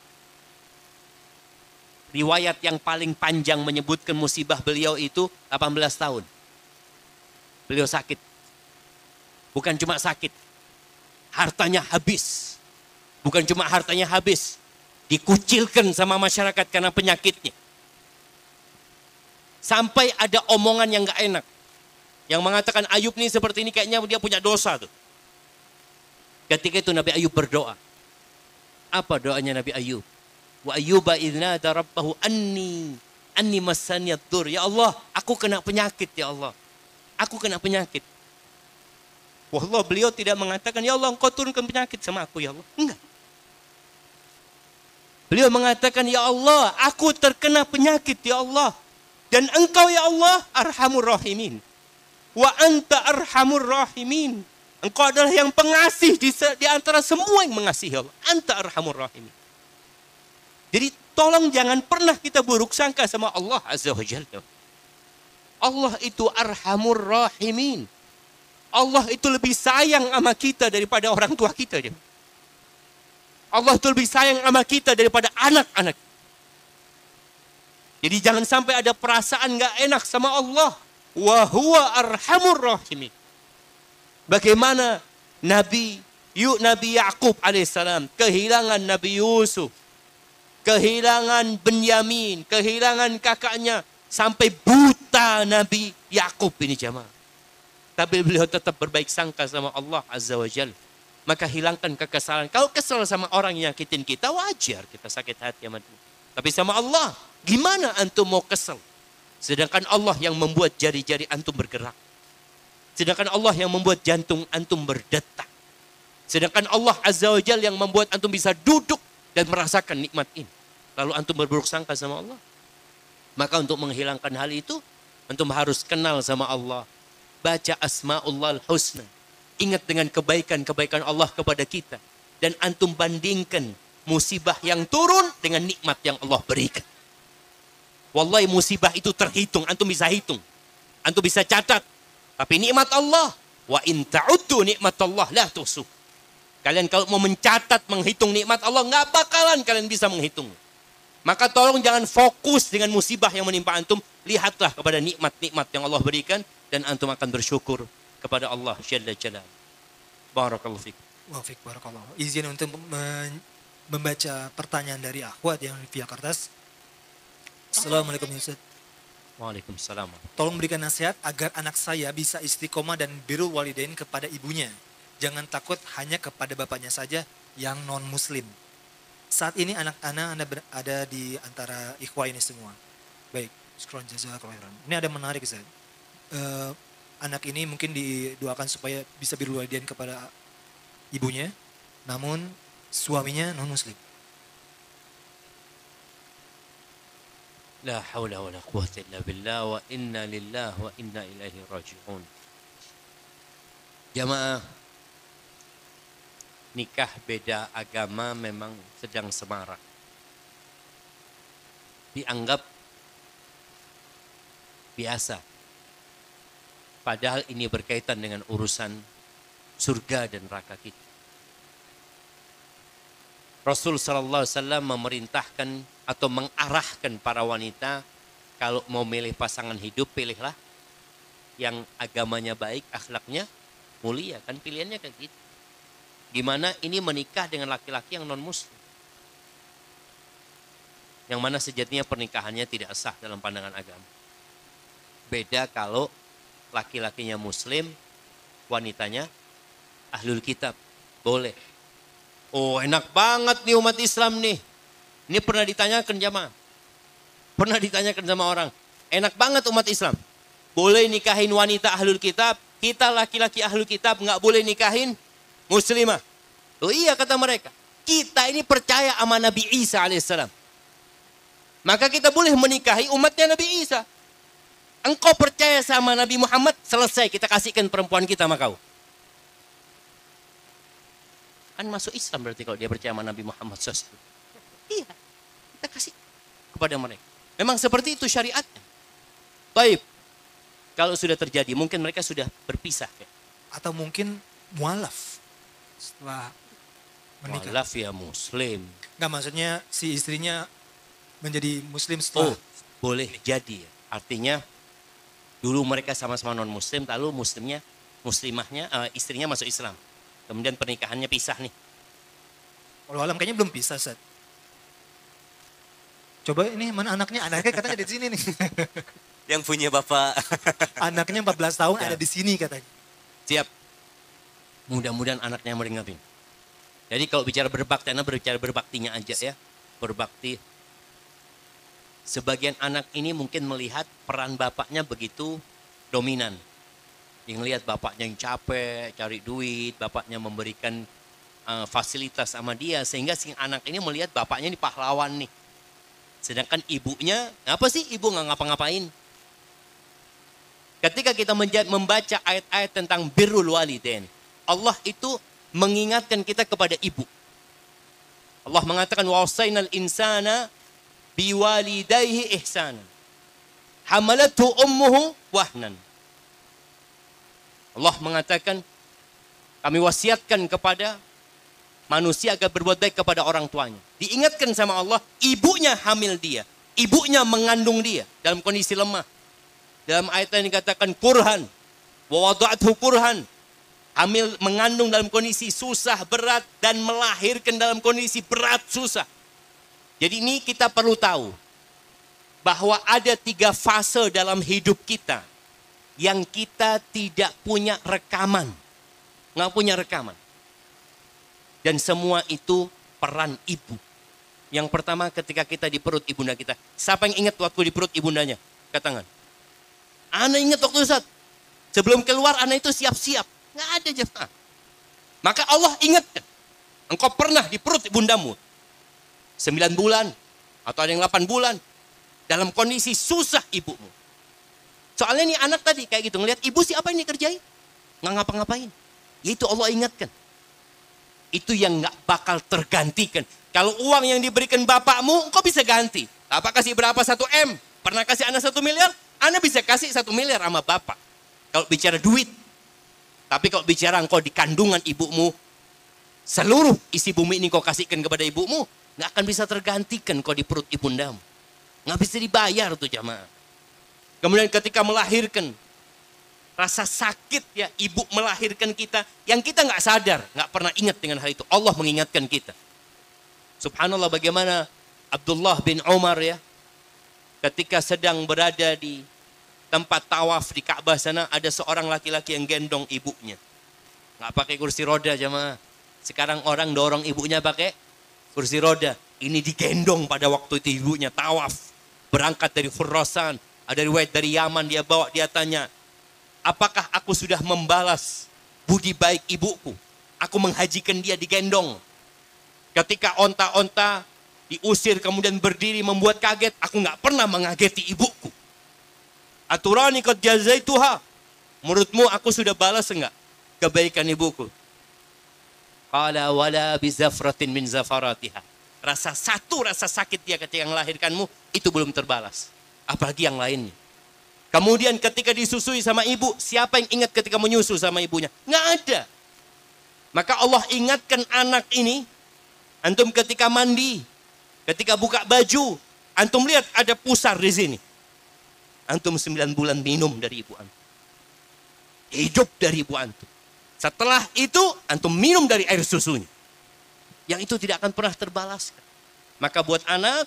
riwayat yang paling panjang menyebutkan musibah beliau itu 18 tahun. Beliau sakit. Bukan cuma sakit. Hartanya habis. Bukan cuma hartanya habis. Dikucilkan sama masyarakat karena penyakitnya. Sampai ada omongan yang gak enak. Yang mengatakan Ayub nih seperti ini kayaknya dia punya dosa tuh. Ketika itu Nabi Ayub berdoa. Apa doanya Nabi Ayub? Wa ayyuba idnada rabbahu anni massaniyad dur. Ya Allah, aku kena penyakit ya Allah. Aku kena penyakit. Wallah, beliau tidak mengatakan ya Allah engkau turunkan penyakit sama aku ya Allah. Enggak. Beliau mengatakan ya Allah, aku terkena penyakit ya Allah. Dan engkau ya Allah arhamur rahimin. Wa anta arhamur rahimin. Engkau adalah yang pengasih di antara semua yang mengasihi Allah. Anta arhamur rahimin. Jadi tolong jangan pernah kita buruk sangka sama Allah Azza wa Jalla. Allah itu arhamur rahimin. Allah itu lebih sayang sama kita daripada orang tua kita. Allah itu lebih sayang sama kita daripada anak-anak. Jadi jangan sampai ada perasaan gak enak sama Allah. Wa huwa arhamur rahimin. Bagaimana Nabi Ya'qub alaihissalam kehilangan Nabi Yusuf. Kehilangan Benyamin, kehilangan kakaknya. Sampai buta Nabi Ya'qub ini jamaah. Tapi beliau tetap berbaik sangka sama Allah Azza wa Jalla. Maka hilangkan kekesalan. Kalau kesal sama orang yang nyakitin kita, wajar kita sakit hati sama dia. Tapi sama Allah, gimana antum mau kesal? Sedangkan Allah yang membuat jari-jari antum bergerak. Sedangkan Allah yang membuat jantung antum berdetak. Sedangkan Allah Azza wa Jalla yang membuat antum bisa duduk dan merasakan nikmat ini. Lalu antum berburuk sangka sama Allah. Maka untuk menghilangkan hal itu, antum harus kenal sama Allah. Baca Asma'ullahul Husna. Ingat dengan kebaikan-kebaikan Allah kepada kita. Dan antum bandingkan musibah yang turun dengan nikmat yang Allah berikan. Wallahi musibah itu terhitung. Antum bisa hitung. Antum bisa catat. Tapi nikmat Allah. Wa in ta'uddu nikmat Allah la tuhsuh. Kalian kalau mau mencatat, menghitung nikmat Allah, nggak bakalan kalian bisa menghitung. Maka tolong jangan fokus dengan musibah yang menimpa antum. Lihatlah kepada nikmat-nikmat yang Allah berikan. Dan antum akan bersyukur kepada Allah Jalla Jalla. Barakallahu fiik. Wa fiik barakallahu. Izin untuk membaca pertanyaan dari akhwat yang via kertas. Assalamualaikum Ustaz. Waalaikumsalam. Tolong berikan nasihat agar anak saya bisa istiqomah dan birrul walidain kepada ibunya. Jangan takut hanya kepada bapaknya saja yang non muslim. Saat ini anak-anak ada di antara ikhwah ini semua. Baik, syukran jazakallahu khairan. Ini ada menarik Ustaz. Anak ini mungkin didoakan supaya bisa birrul walidain kepada ibunya, namun suaminya non muslim. La haula wa la quwwata illa billah wa inna lillahi wa inna ilaihi raji'un. Jamaah, nikah beda agama memang sedang semarak. Dianggap biasa. Padahal ini berkaitan dengan urusan surga dan neraka kita. Rasul sallallahu alaihi wasallam memerintahkan atau mengarahkan para wanita kalau mau milih pasangan hidup, pilihlah yang agamanya baik, akhlaknya mulia. Kan pilihannya kayak gitu. Gimana ini menikah dengan laki-laki yang non muslim? Yang mana sejatinya pernikahannya tidak sah dalam pandangan agama. Beda kalau laki-lakinya muslim, wanitanya ahlul kitab. Boleh. Oh enak banget nih umat Islam nih. Ini pernah ditanyakan jamaah. Pernah ditanyakan sama orang. Enak banget umat Islam. Boleh nikahin wanita ahlul kitab. Kita laki-laki ahlul kitab nggak boleh nikahin muslimah. Oh iya kata mereka. Kita ini percaya sama Nabi Isa alaihissalam. Maka kita boleh menikahi umatnya Nabi Isa. Engkau percaya sama Nabi Muhammad, selesai kita kasihkan perempuan kita sama kau. Kan masuk Islam berarti kalau dia percaya sama Nabi Muhammad SAW. Iya, kita kasih kepada mereka. Memang seperti itu syariatnya. Baik, kalau sudah terjadi, mungkin mereka sudah berpisah. Ya. Atau mungkin mualaf setelah menikah. Mualaf ya muslim. Enggak, maksudnya si istrinya menjadi muslim setelah. Oh, boleh jadi. Artinya dulu mereka sama-sama non muslim, lalu muslimahnya istrinya masuk Islam. Kemudian pernikahannya pisah nih. Walau alam kayaknya belum pisah, Ustaz. Coba ini mana anaknya? Anaknya katanya di sini nih. Yang punya bapak. Anaknya 14 tahun ada di sini katanya. Siap. Mudah-mudahan anaknya mendengarin. Jadi kalau bicara berbakti, anak berbicara berbaktinya aja ya. Berbakti. Sebagian anak ini mungkin melihat peran bapaknya begitu dominan. Yang lihat bapaknya yang capek, cari duit, bapaknya memberikan fasilitas sama dia. Sehingga si anak ini melihat bapaknya ini pahlawan nih. Sedangkan ibunya, apa sih ibu nggak ngapa-ngapain? Ketika kita membaca ayat-ayat tentang birrul walidain, Allah itu mengingatkan kita kepada ibu. Allah mengatakan wasainal insana biwalidayhi ihsanan. Hamalathu ummuhu wahnan. Allah mengatakan kami wasiatkan kepada manusia agar berbuat baik kepada orang tuanya. Diingatkan sama Allah, ibunya hamil dia, ibunya mengandung dia dalam kondisi lemah. Dalam ayat ini dikatakan kurhan, wa wada'athu kurhan. Hamil mengandung dalam kondisi susah, berat, dan melahirkan dalam kondisi berat, susah. Jadi ini kita perlu tahu bahwa ada 3 fase dalam hidup kita yang kita tidak punya rekaman. Nggak punya rekaman. Dan semua itu peran ibu. Yang pertama ketika kita di perut ibunda kita. Siapa yang ingat waktu di perut ibundanya? Angkat tangan. Ana ingat waktu Ustaz. Sebelum keluar Ana itu siap-siap. Nggak ada jemaah. Maka Allah ingatkan. Engkau pernah di perut ibundamu. 9 bulan. Atau ada yang 8 bulan. Dalam kondisi susah ibumu. Soalnya nih anak tadi kayak gitu. Ngelihat ibu siapa yang dikerjain? Nggak ngapa-ngapain. Yaitu Allah ingatkan. Itu yang nggak bakal tergantikan. Kalau uang yang diberikan bapakmu, engkau bisa ganti. Bapak kasih berapa 1 M? Pernah kasih anak 1 miliar? Anak bisa kasih 1 miliar sama bapak. Kalau bicara duit. Tapi kalau bicara engkau di kandungan ibumu, seluruh isi bumi ini kau kasihkan kepada ibumu, nggak akan bisa tergantikan kau di perut ibundamu. Nggak bisa dibayar tuh jamaah. Kemudian ketika melahirkan, rasa sakit ya ibu melahirkan kita, yang kita nggak sadar, nggak pernah ingat dengan hal itu. Allah mengingatkan kita. Subhanallah bagaimana Abdullah bin Umar ya, ketika sedang berada di tempat tawaf di Ka'bah sana, ada seorang laki-laki yang gendong ibunya. Nggak pakai kursi roda jemaah. Sekarang orang dorong ibunya pakai kursi roda. Ini digendong pada waktu itu ibunya tawaf. Berangkat dari Khurasan, ada riwayat dari Yaman, dia bawa, dia tanya, apakah aku sudah membalas budi baik ibuku? Aku menghajikan dia digendong. Ketika onta-onta diusir kemudian berdiri membuat kaget, aku nggak pernah mengageti ibuku. Aturani qad jazaituha. Menurutmu aku sudah balas enggak kebaikan ibuku? Qala wala bizafratin min zafaratiha. Rasa sakit dia ketika melahirkanmu itu belum terbalas. Apalagi yang lainnya. Kemudian ketika disusui sama ibu, siapa yang ingat ketika menyusu sama ibunya? Nggak ada. Maka Allah ingatkan anak ini, antum ketika mandi, ketika buka baju, antum lihat ada pusar di sini. Antum 9 bulan minum dari ibu antum. Hidup dari ibu antum. Setelah itu, antum minum dari air susunya. Yang itu tidak akan pernah terbalaskan. Maka buat anak,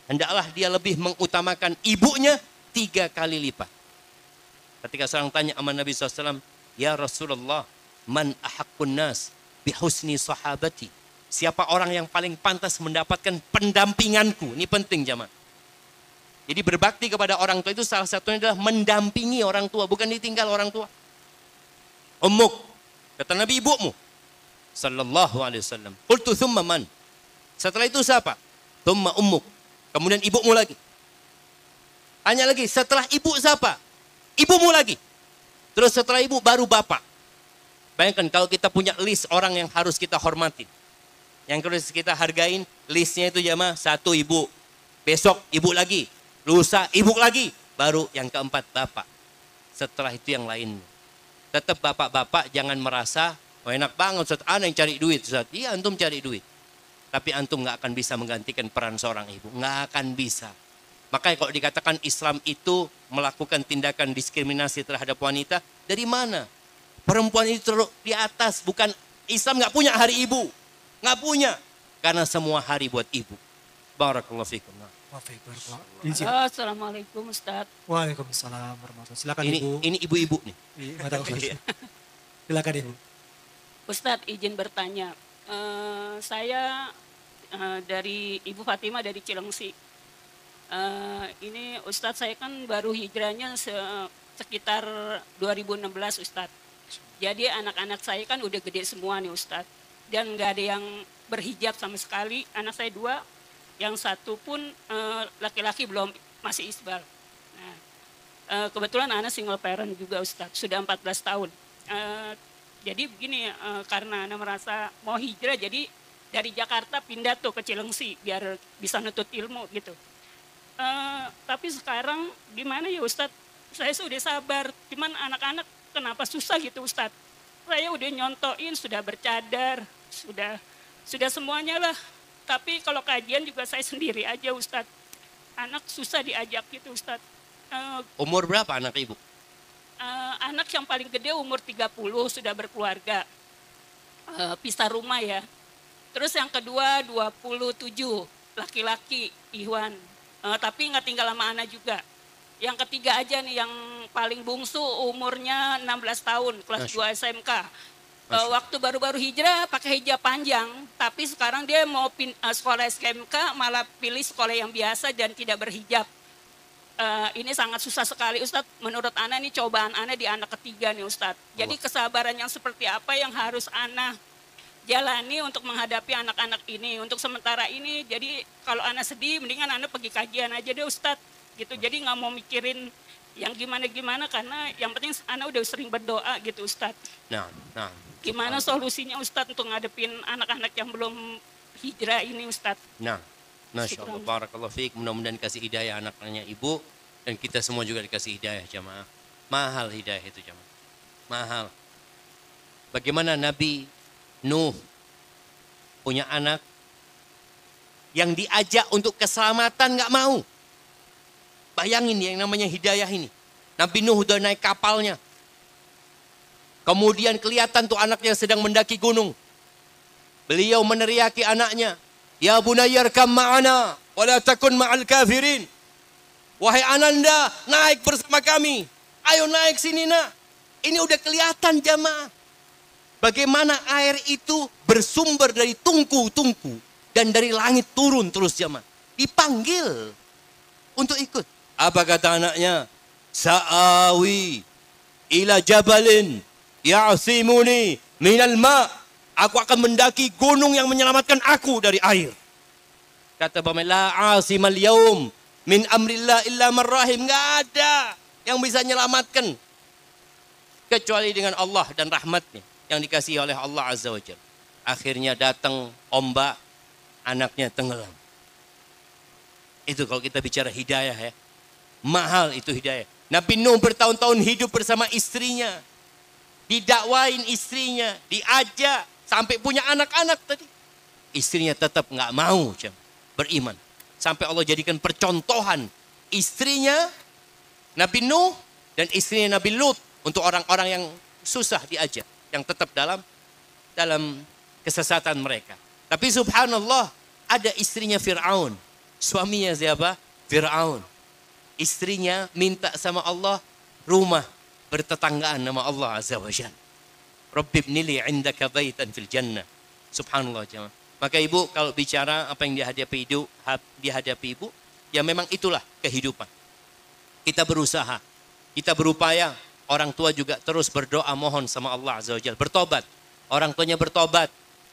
hendaklah dia lebih mengutamakan ibunya 3 kali lipat. Ketika seorang tanya sama Nabi SAW, Ya Rasulullah, man ahaqqun nas bihusni sahabati. Siapa orang yang paling pantas mendapatkan pendampinganku? Ini penting jamaah. Jadi berbakti kepada orang tua itu salah satunya adalah mendampingi orang tua, bukan ditinggal orang tua. Ummuk, kata Nabi ibumu. Sallallahu alaihi wasallam. Qultu thumma man? Setelah itu siapa? Thumma ummuk. Kemudian ibumu lagi. Tanya lagi, setelah ibu siapa? Ibumu lagi. Terus setelah ibu baru bapak. Bayangkan kalau kita punya list orang yang harus kita hormatin. Yang harus kita hargain, listnya itu jamaah, 1 ibu. Besok ibu lagi. Lusa ibu lagi. Baru yang keempat bapak. Setelah itu yang lain. Tetap bapak-bapak jangan merasa, oh enak banget Ustaz, ana yang cari duit Ustaz. Iya antum cari duit. Tapi antum nggak akan bisa menggantikan peran seorang ibu. Nggak akan bisa. Makanya kalau dikatakan Islam itu melakukan tindakan diskriminasi terhadap wanita, dari mana? Perempuan itu terus di atas, bukan Islam nggak punya hari ibu. Nggak punya. Karena semua hari buat ibu. Barakallahu fikum. Assalamualaikum Ustaz. Waalaikumsalam warahmatullahi wabarakatuh. Silakan ini, Ibu. Ini ibu-ibu nih. Silakan Ibu. Ustadz izin bertanya. Saya dari Ibu Fatimah dari Cilengsi. Ini Ustadz saya kan baru hijrahnya sekitar 2016 Ustadz. Jadi anak-anak saya kan udah gede semua nih Ustadz. Dan nggak ada yang berhijab sama sekali. Anak saya 2, yang 1 pun laki-laki belum, masih isbal. Nah, kebetulan anak single parent juga Ustadz, sudah 14 tahun. Jadi begini, karena anak merasa mau hijrah, jadi dari Jakarta pindah tuh ke Cilengsi biar bisa nutut ilmu gitu. Tapi sekarang gimana ya Ustadz, saya sudah sabar, cuman anak-anak kenapa susah gitu Ustadz. Saya udah nyontoin, sudah bercadar, sudah semuanya lah. Tapi kalau kajian juga saya sendiri aja Ustadz. Anak susah diajak gitu Ustadz. Umur berapa anak ibu? Anak yang paling gede umur 30 sudah berkeluarga. Pisah rumah ya. Terus yang kedua 27, laki-laki, Iwan. Tapi nggak tinggal sama anak juga. Yang ketiga aja nih yang paling bungsu umurnya 16 tahun, kelas 2 SMK. Waktu baru-baru hijrah pakai hijab panjang, tapi sekarang dia mau sekolah SMK malah pilih sekolah yang biasa dan tidak berhijab. Ini sangat susah sekali Ustadz, menurut Ana ini cobaan Ana di anak ketiga nih Ustadz. Jadi kesabaran yang seperti apa yang harus Ana jalani untuk menghadapi anak-anak ini. Untuk sementara ini, jadi kalau Ana sedih mendingan Ana pergi kajian aja deh Ustadz. Gitu, jadi nggak mau mikirin yang gimana-gimana karena yang penting Ana udah sering berdoa gitu Ustadz. Nah. Gimana solusinya Ustadz untuk ngadepin anak-anak yang belum hijrah ini Ustadz? Nah, Masya Allah, barakallahu fiik, mudah-mudahan kasih hidayah anak-anaknya ibu dan kita semua juga dikasih hidayah jamaah. Mahal hidayah itu jamaah, mahal. Bagaimana Nabi Nuh punya anak yang diajak untuk keselamatan nggak mau. Bayangin yang namanya hidayah ini. Nabi Nuh udah naik kapalnya. Kemudian kelihatan tuh anaknya sedang mendaki gunung. Beliau meneriaki anaknya. Ya bunayya arkam ma'ana wa la takun ma'al kafirin. Wahai ananda, naik bersama kami. Ayo naik sini nak. Ini udah kelihatan jamaah. Bagaimana air itu bersumber dari tungku-tungku. Dan dari langit turun terus jamaah. Dipanggil untuk ikut. Apa kata anaknya? Sa'awi ila jabalin ya'simuni minal ma'. Aku akan mendaki gunung yang menyelamatkan aku dari air. Kata Bapak, la asimal yaum min amrillah illa marrahim. Nggak ada yang bisa menyelamatkan kecuali dengan Allah dan rahmatnya yang dikasihi oleh Allah Azza wa Jalla. Akhirnya datang ombak, anaknya tenggelam. Itu kalau kita bicara hidayah ya. Mahal itu hidayah. Nabi Nuh bertahun-tahun hidup bersama istrinya. Didakwain istrinya, diajak sampai punya anak-anak tadi. Istrinya tetap nggak mau beriman. Sampai Allah jadikan percontohan istrinya Nabi Nuh dan istrinya Nabi Lut untuk orang-orang yang susah diajak, yang tetap dalam kesesatan mereka. Tapi subhanallah, ada istrinya Fir'aun. Suaminya siapa? Fir'aun. Istrinya minta sama Allah rumah bertetanggaan nama Allah Azza wa Jalla. Rabbibnili indaka baitan fil jannah. Subhanallah jemaah. Maka ibu kalau bicara apa yang dihadapi ibu, ya memang itulah kehidupan. Kita berusaha, kita berupaya. Orang tua juga terus berdoa mohon sama Allah Azza wa Jalla. Bertobat. Orang tuanya bertobat.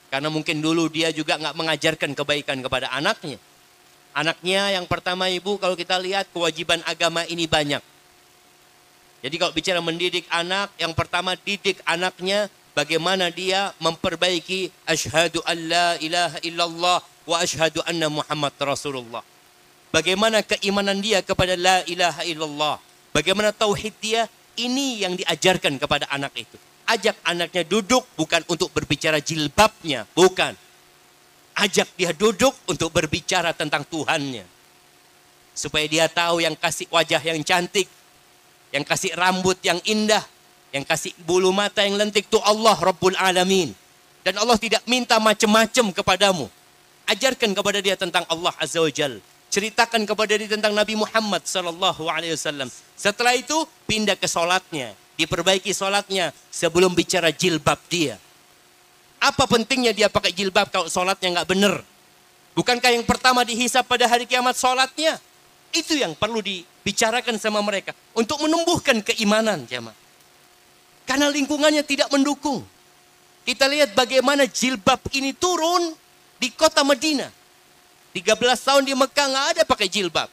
Karena mungkin dulu dia juga nggak mengajarkan kebaikan kepada anaknya. Anaknya yang pertama ibu, kalau kita lihat kewajiban agama ini banyak. Jadi kalau bicara mendidik anak, yang pertama didik anaknya bagaimana dia memperbaiki asyhadu an la ilaha illallah wa asyhadu anna Muhammad Rasulullah. Bagaimana keimanan dia kepada la ilaha illallah. Bagaimana tauhid dia, ini yang diajarkan kepada anak itu. Ajak anaknya duduk bukan untuk berbicara jilbabnya, bukan. Ajak dia duduk untuk berbicara tentang Tuhannya. Supaya dia tahu yang kasih wajah yang cantik, yang kasih rambut yang indah, yang kasih bulu mata yang lentik itu Allah Rabbul Alamin. Dan Allah tidak minta macam-macam kepadamu. Ajarkan kepada dia tentang Allah Azza wa Jal. Ceritakan kepada dia tentang Nabi Muhammad SAW. Setelah itu pindah ke solatnya. Diperbaiki solatnya sebelum bicara jilbab dia. Apa pentingnya dia pakai jilbab kalau solatnya nggak benar? Bukankah yang pertama dihisap pada hari kiamat solatnya? Itu yang perlu dibicarakan sama mereka. Untuk menumbuhkan keimanan jemaah. Karena lingkungannya tidak mendukung. Kita lihat bagaimana jilbab ini turun di kota Madinah. 13 tahun di Mekah nggak ada pakai jilbab.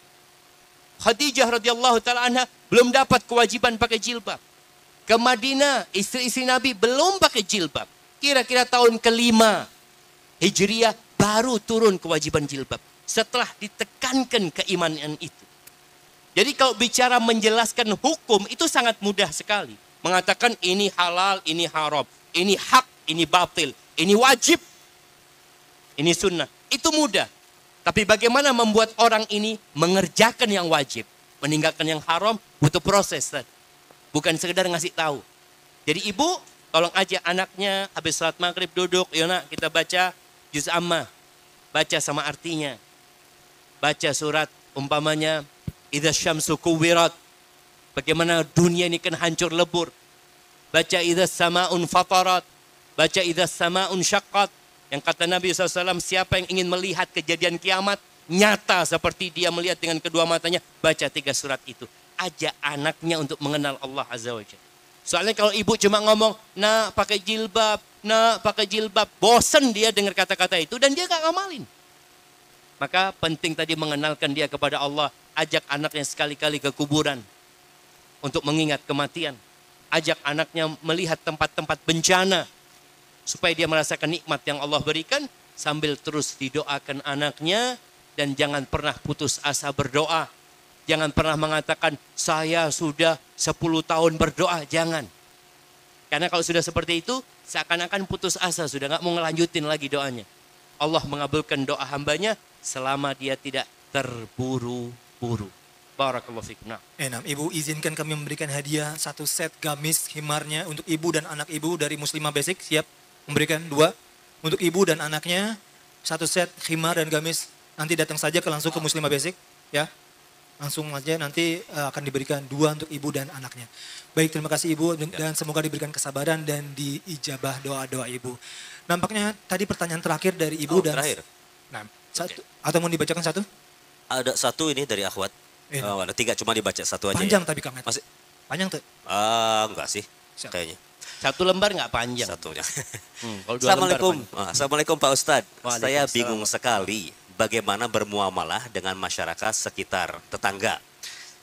Khadijah radhiyallahu taala anha belum dapat kewajiban pakai jilbab. Ke Madinah, istri-istri Nabi belum pakai jilbab. Kira-kira tahun ke-5 Hijriah baru turun kewajiban jilbab. Setelah ditekankan keimanan itu. Jadi kalau bicara menjelaskan hukum itu sangat mudah sekali. Mengatakan ini halal, ini haram. Ini hak, ini batil. Ini wajib, ini sunnah. Itu mudah. Tapi bagaimana membuat orang ini mengerjakan yang wajib. Meninggalkan yang haram butuh proses. Bukan sekedar ngasih tahu. Jadi ibu tolong ajak anaknya habis salat maghrib duduk. Yuk nak kita baca juz ammah. Baca sama artinya. Baca surat umpamanya idza syamsu kuwirat. Bagaimana dunia ini kan hancur lebur. Baca idza samaun fatarat. Baca idza samaun syaqqat. Yang kata Nabi SAW, siapa yang ingin melihat kejadian kiamat nyata seperti dia melihat dengan kedua matanya, baca 3 surat itu. Ajak anaknya untuk mengenal Allah Azza wa Jalla. Soalnya kalau ibu cuma ngomong, nak pakai jilbab, bosan dia dengar kata-kata itu dan dia gak ngamalin. Maka penting tadi mengenalkan dia kepada Allah. Ajak anaknya sekali-kali ke kuburan untuk mengingat kematian. Ajak anaknya melihat tempat-tempat bencana supaya dia merasakan nikmat yang Allah berikan sambil terus didoakan anaknya dan jangan pernah putus asa berdoa. Jangan pernah mengatakan saya sudah 10 tahun berdoa, jangan. Karena kalau sudah seperti itu seakan-akan putus asa, sudah nggak mau ngelanjutin lagi doanya. Allah mengabulkan doa hambanya selama dia tidak terburu-buru. Barakallahu fikum. Ibu izinkan kami memberikan hadiah 1 set gamis himarnya untuk ibu dan anak ibu dari Muslimah Basic. Siap memberikan 2 untuk ibu dan anaknya 1 set khimar dan gamis. Nanti datang saja langsung ke Muslimah Basic ya. Langsung aja nanti akan diberikan 2 untuk ibu dan anaknya. Baik, terima kasih ibu dan semoga diberikan kesabaran dan diijabah doa-doa ibu. Nampaknya tadi pertanyaan terakhir dari ibu dan terakhir. Nah, satu atau mau dibacakan satu? Ada 1 ini dari akhwat. Ada 3 cuma dibaca 1 aja. Panjang ya. tapi Kang. Masih panjang tuh? Enggak sih. Siap. Kayaknya. 1 lembar nggak panjang. Satunya. Kalau 2 Assalamualaikum. lembar Assalamualaikum Pak Ustadz. Saya Waalaikumsalam. bingung sekali bagaimana bermuamalah dengan masyarakat sekitar tetangga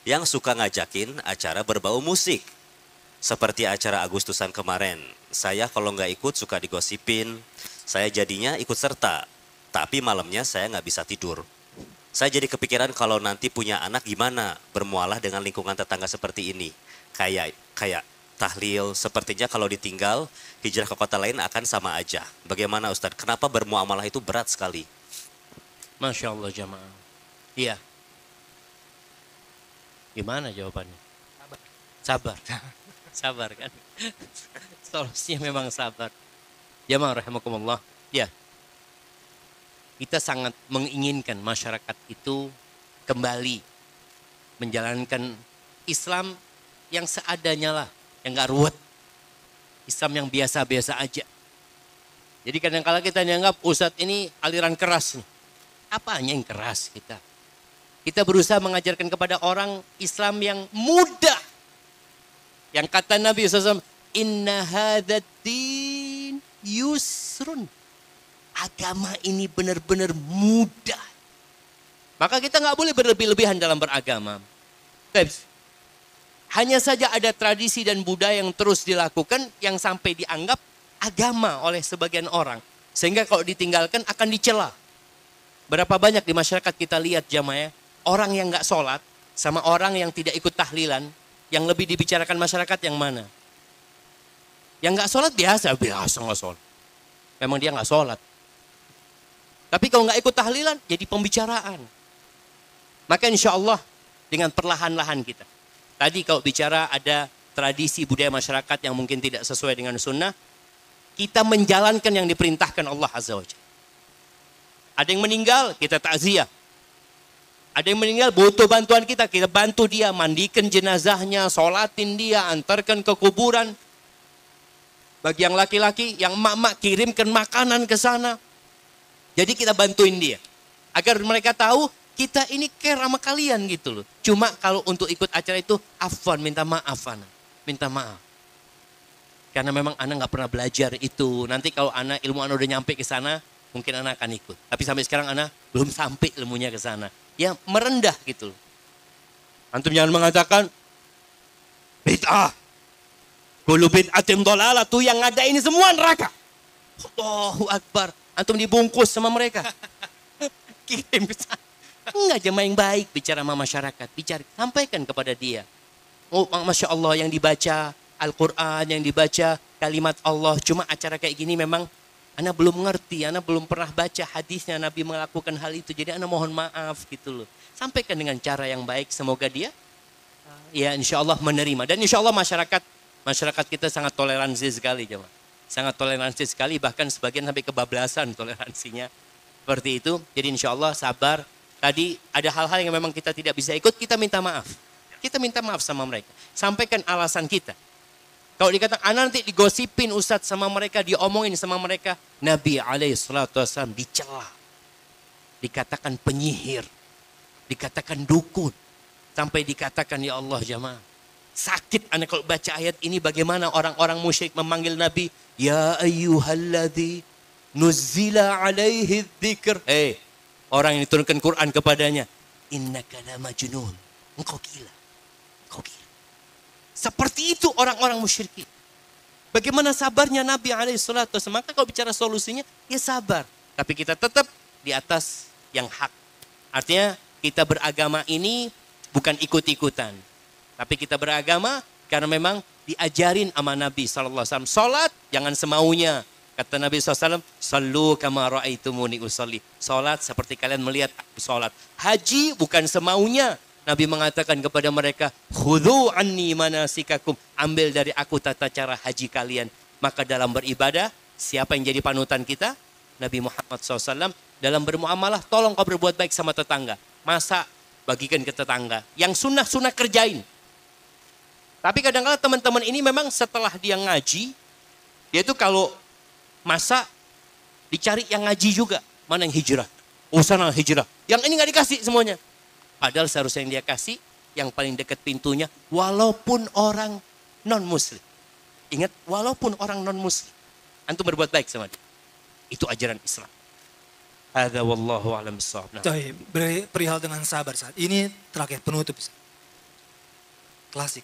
yang suka ngajakin acara berbau musik. Seperti acara Agustusan kemarin. Saya kalau nggak ikut suka digosipin. Saya jadinya ikut serta. Tapi malamnya saya nggak bisa tidur. Saya jadi kepikiran kalau nanti punya anak gimana bermualah dengan lingkungan tetangga seperti ini. Kayak tahlil, sepertinya kalau ditinggal hijrah ke kota lain akan sama aja. Bagaimana Ustadz? Kenapa bermuamalah itu berat sekali? Masya Allah jamaah. Iya. Gimana jawabannya? Sabar. Sabar kan? Solusinya memang sabar. Jamaah rahimakumullah. Ya. Kita sangat menginginkan masyarakat itu kembali menjalankan Islam yang seadanya lah, yang gak ruwet. Islam yang biasa-biasa aja. Jadi kadang-kala kita dianggap Ustadz ini aliran keras nih. Apanya yang keras kita? Kita berusaha mengajarkan kepada orang Islam yang mudah. Yang kata Nabi SAW, Inna hadzal-din yusrun. Agama ini benar-benar mudah. Maka kita nggak boleh berlebih-lebihan dalam beragama. Hanya saja ada tradisi dan budaya yang terus dilakukan yang sampai dianggap agama oleh sebagian orang. Sehingga kalau ditinggalkan akan dicela. Berapa banyak di masyarakat kita lihat jamaah, orang yang nggak sholat sama orang yang tidak ikut tahlilan, yang lebih dibicarakan masyarakat yang mana? Yang nggak sholat biasa nggak sholat. Memang dia nggak sholat. Tapi kalau nggak ikut tahlilan, jadi pembicaraan. Maka insya Allah dengan perlahan-lahan kita. Tadi kalau bicara ada tradisi budaya masyarakat yang mungkin tidak sesuai dengan sunnah, kita menjalankan yang diperintahkan Allah Azza wa Jalla. Ada yang meninggal, kita takziah. Ada yang meninggal butuh bantuan kita bantu dia, mandikan jenazahnya, sholatin dia, antarkan ke kuburan. Bagi yang laki-laki, yang emak-emak kirimkan makanan ke sana. Jadi kita bantuin dia. Agar mereka tahu kita ini care sama kalian gitu loh. Cuma kalau untuk ikut acara itu, afwan, minta maaf Ana. Minta maaf. Karena memang Ana nggak pernah belajar itu. Nanti kalau ilmu Ana udah nyampe ke sana, mungkin Ana akan ikut. Tapi sampai sekarang Ana belum sampai ilmunya ke sana. Ya merendah gitu loh. Antum jangan mengatakan, bid'ah. Kullu bid'atin dhalalah, tuh yang ada ini semua neraka. Allahu Akbar. Antum dibungkus sama mereka. Kirim ke sana. Enggak, jemaah yang baik bicara sama masyarakat. Bicara, sampaikan kepada dia. Oh, Masya Allah yang dibaca Al-Quran, yang dibaca kalimat Allah. Cuma acara kayak gini memang Ana belum ngerti, Ana belum pernah baca hadisnya Nabi melakukan hal itu. Jadi Ana mohon maaf gitu loh. Sampaikan dengan cara yang baik, semoga dia ya insya Allah menerima. Dan insya Allah masyarakat kita sangat toleransi sekali jemaah. Sangat toleransi sekali, bahkan sebagian sampai kebablasan toleransinya. Seperti itu, jadi insya Allah sabar. Tadi ada hal-hal yang memang kita tidak bisa ikut, kita minta maaf. Kita minta maaf sama mereka. Sampaikan alasan kita. Kalau dikatakan, nanti digosipin Ustadz sama mereka, diomongin sama mereka. Nabi SAW dicela. Dikatakan penyihir. Dikatakan dukun. Sampai dikatakan, ya Allah jamaah. Sakit anak kalau baca ayat ini bagaimana orang-orang musyrik memanggil Nabi. Ya ayyuhalladzi nuzzila alaihi dzikr. Orang yang diturunkan Quran kepadanya. Innaka la majnun. Engkau gila. Engkau gila. Seperti itu orang-orang musyrik. Bagaimana sabarnya Nabi SAW. Maka kalau bicara solusinya, ya sabar. Tapi kita tetap di atas yang hak. Artinya kita beragama ini bukan ikut-ikutan. Tapi kita beragama karena memang diajarin sama Nabi SAW. Salat jangan semaunya. Kata Nabi SAW, Sallu kama ra'aitumuni usalli. Salat seperti kalian melihat aku salat. Haji bukan semaunya. Nabi mengatakan kepada mereka, khudhu anni manasikakum. Ambil dari aku tata cara haji kalian. Maka dalam beribadah, siapa yang jadi panutan kita? Nabi Muhammad SAW. Dalam bermuamalah, tolong kau berbuat baik sama tetangga. Masak, bagikan ke tetangga. Yang sunnah-sunnah kerjain. Tapi kadang-kadang teman-teman ini memang setelah dia ngaji, dia itu kalau masak, dicari yang ngaji juga. Mana yang hijrah? Oh sana hijrah. Yang ini nggak dikasih semuanya. Padahal seharusnya yang dia kasih, yang paling dekat pintunya, walaupun orang non-muslim. Ingat, walaupun orang non-muslim. Antum berbuat baik sama dia. Itu ajaran Islam. Hadza wallahu a'lam bissawab. Perihal dengan sabar saat ini terakhir penutup. Klasik.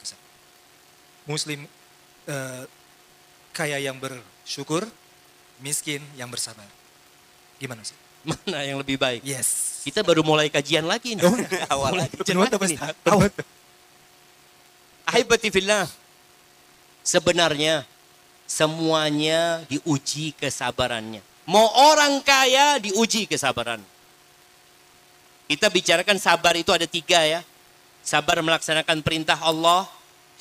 Muslim kaya yang bersyukur, miskin yang bersabar. Gimana sih? Mana yang lebih baik? Yes. Kita baru mulai kajian lagi nih. Awal lagi. Ahibati fillah. Sebenarnya semuanya diuji kesabarannya. Mau orang kaya diuji kesabaran. Kita bicarakan sabar itu ada 3 ya. Sabar melaksanakan perintah Allah.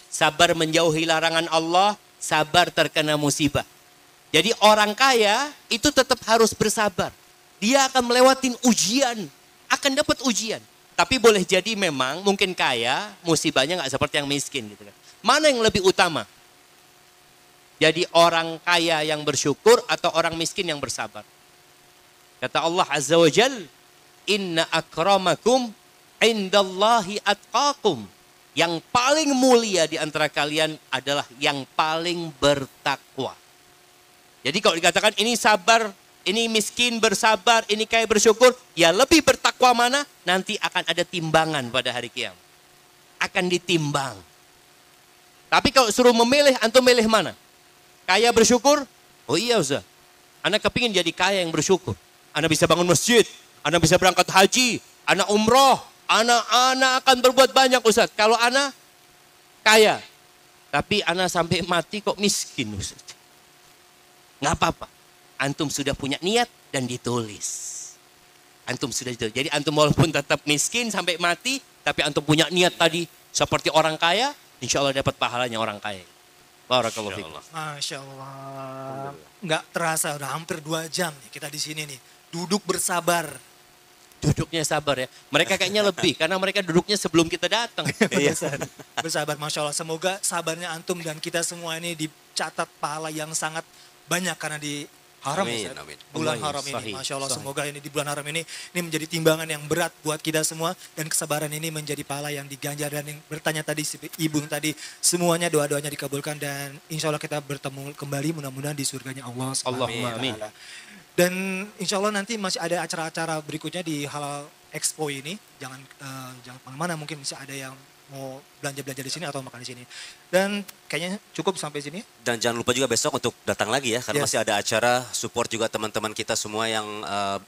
Sabar menjauhi larangan Allah. Sabar terkena musibah. Jadi orang kaya itu tetap harus bersabar. Dia akan melewatin ujian. Akan dapat ujian. Tapi boleh jadi memang mungkin kaya, musibahnya nggak seperti yang miskin gitu kan. Mana yang lebih utama? Jadi orang kaya yang bersyukur atau orang miskin yang bersabar? Kata Allah Azza wa Jal, Inna akramakum indallahi atqakum. Yang paling mulia di antara kalian adalah yang paling bertakwa. Jadi kalau dikatakan ini sabar ini miskin bersabar, ini kaya bersyukur, ya lebih bertakwa mana, nanti akan ada timbangan pada hari kiamat. Akan ditimbang. Tapi kalau suruh memilih, antum milih mana? Kaya bersyukur? Oh iya Ustaz, Anda kepingin jadi kaya yang bersyukur. Anda bisa bangun masjid, Anda bisa berangkat haji, Anda umroh, Anda akan berbuat banyak Ustaz. Kalau Anda kaya, tapi Anda sampai mati kok miskin Ustaz. Nggak apa-apa. Antum sudah punya niat dan ditulis. Antum sudah ditulis. Jadi antum walaupun tetap miskin sampai mati, tapi antum punya niat tadi seperti orang kaya, insya Allah dapat pahalanya orang kaya. Barakallahu fikum. Masya Allah. Nggak terasa, udah hampir 2 jam nih kita di sini nih. Duduk bersabar. Duduknya sabar ya. Mereka kayaknya lebih, karena mereka duduknya sebelum kita datang. Bersabar, Masya Allah. Semoga sabarnya antum dan kita semua ini dicatat pahala yang sangat banyak karena di haram Amin, Ustaz. amin. Bulan Amin. haram ini. Sahih, Masya Allah, sahih. semoga ini di bulan haram ini menjadi timbangan yang berat buat kita semua. Dan kesabaran ini menjadi pahala yang diganjar. Dan yang bertanya tadi, si ibu yang tadi, semuanya doa-doanya dikabulkan. Dan insya Allah kita bertemu kembali mudah-mudahan di surganya Allah. Allahumma amin. Dan insya Allah nanti masih ada acara-acara berikutnya di Halal Expo ini. Jangan kemana-mana, mungkin bisa ada yang mau belanja-belanja di sini atau makan di sini. Dan kayaknya cukup sampai sini. Dan jangan lupa juga besok untuk datang lagi ya, karena Yes. masih ada acara support juga teman-teman kita semua yang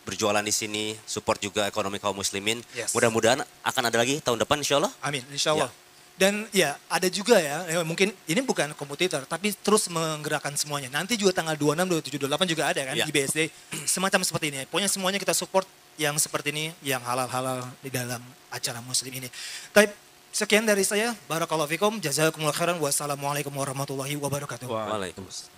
berjualan di sini, support juga ekonomi kaum muslimin. Yes. Mudah-mudahan akan ada lagi tahun depan insya Allah. Amin, insya Allah. Dan ya ada juga ya, mungkin ini bukan kompetitor, tapi terus menggerakkan semuanya. Nanti juga tanggal 26, 27, 28 juga ada kan Ya. di BSD. Semacam seperti ini. Pokoknya semuanya kita support yang seperti ini, yang halal-halal di dalam acara muslim ini. Tapi sekian dari saya. Barakallahu fikum. Jazakumullah khairan. Wassalamualaikum warahmatullahi wabarakatuh. Waalaikumsalam.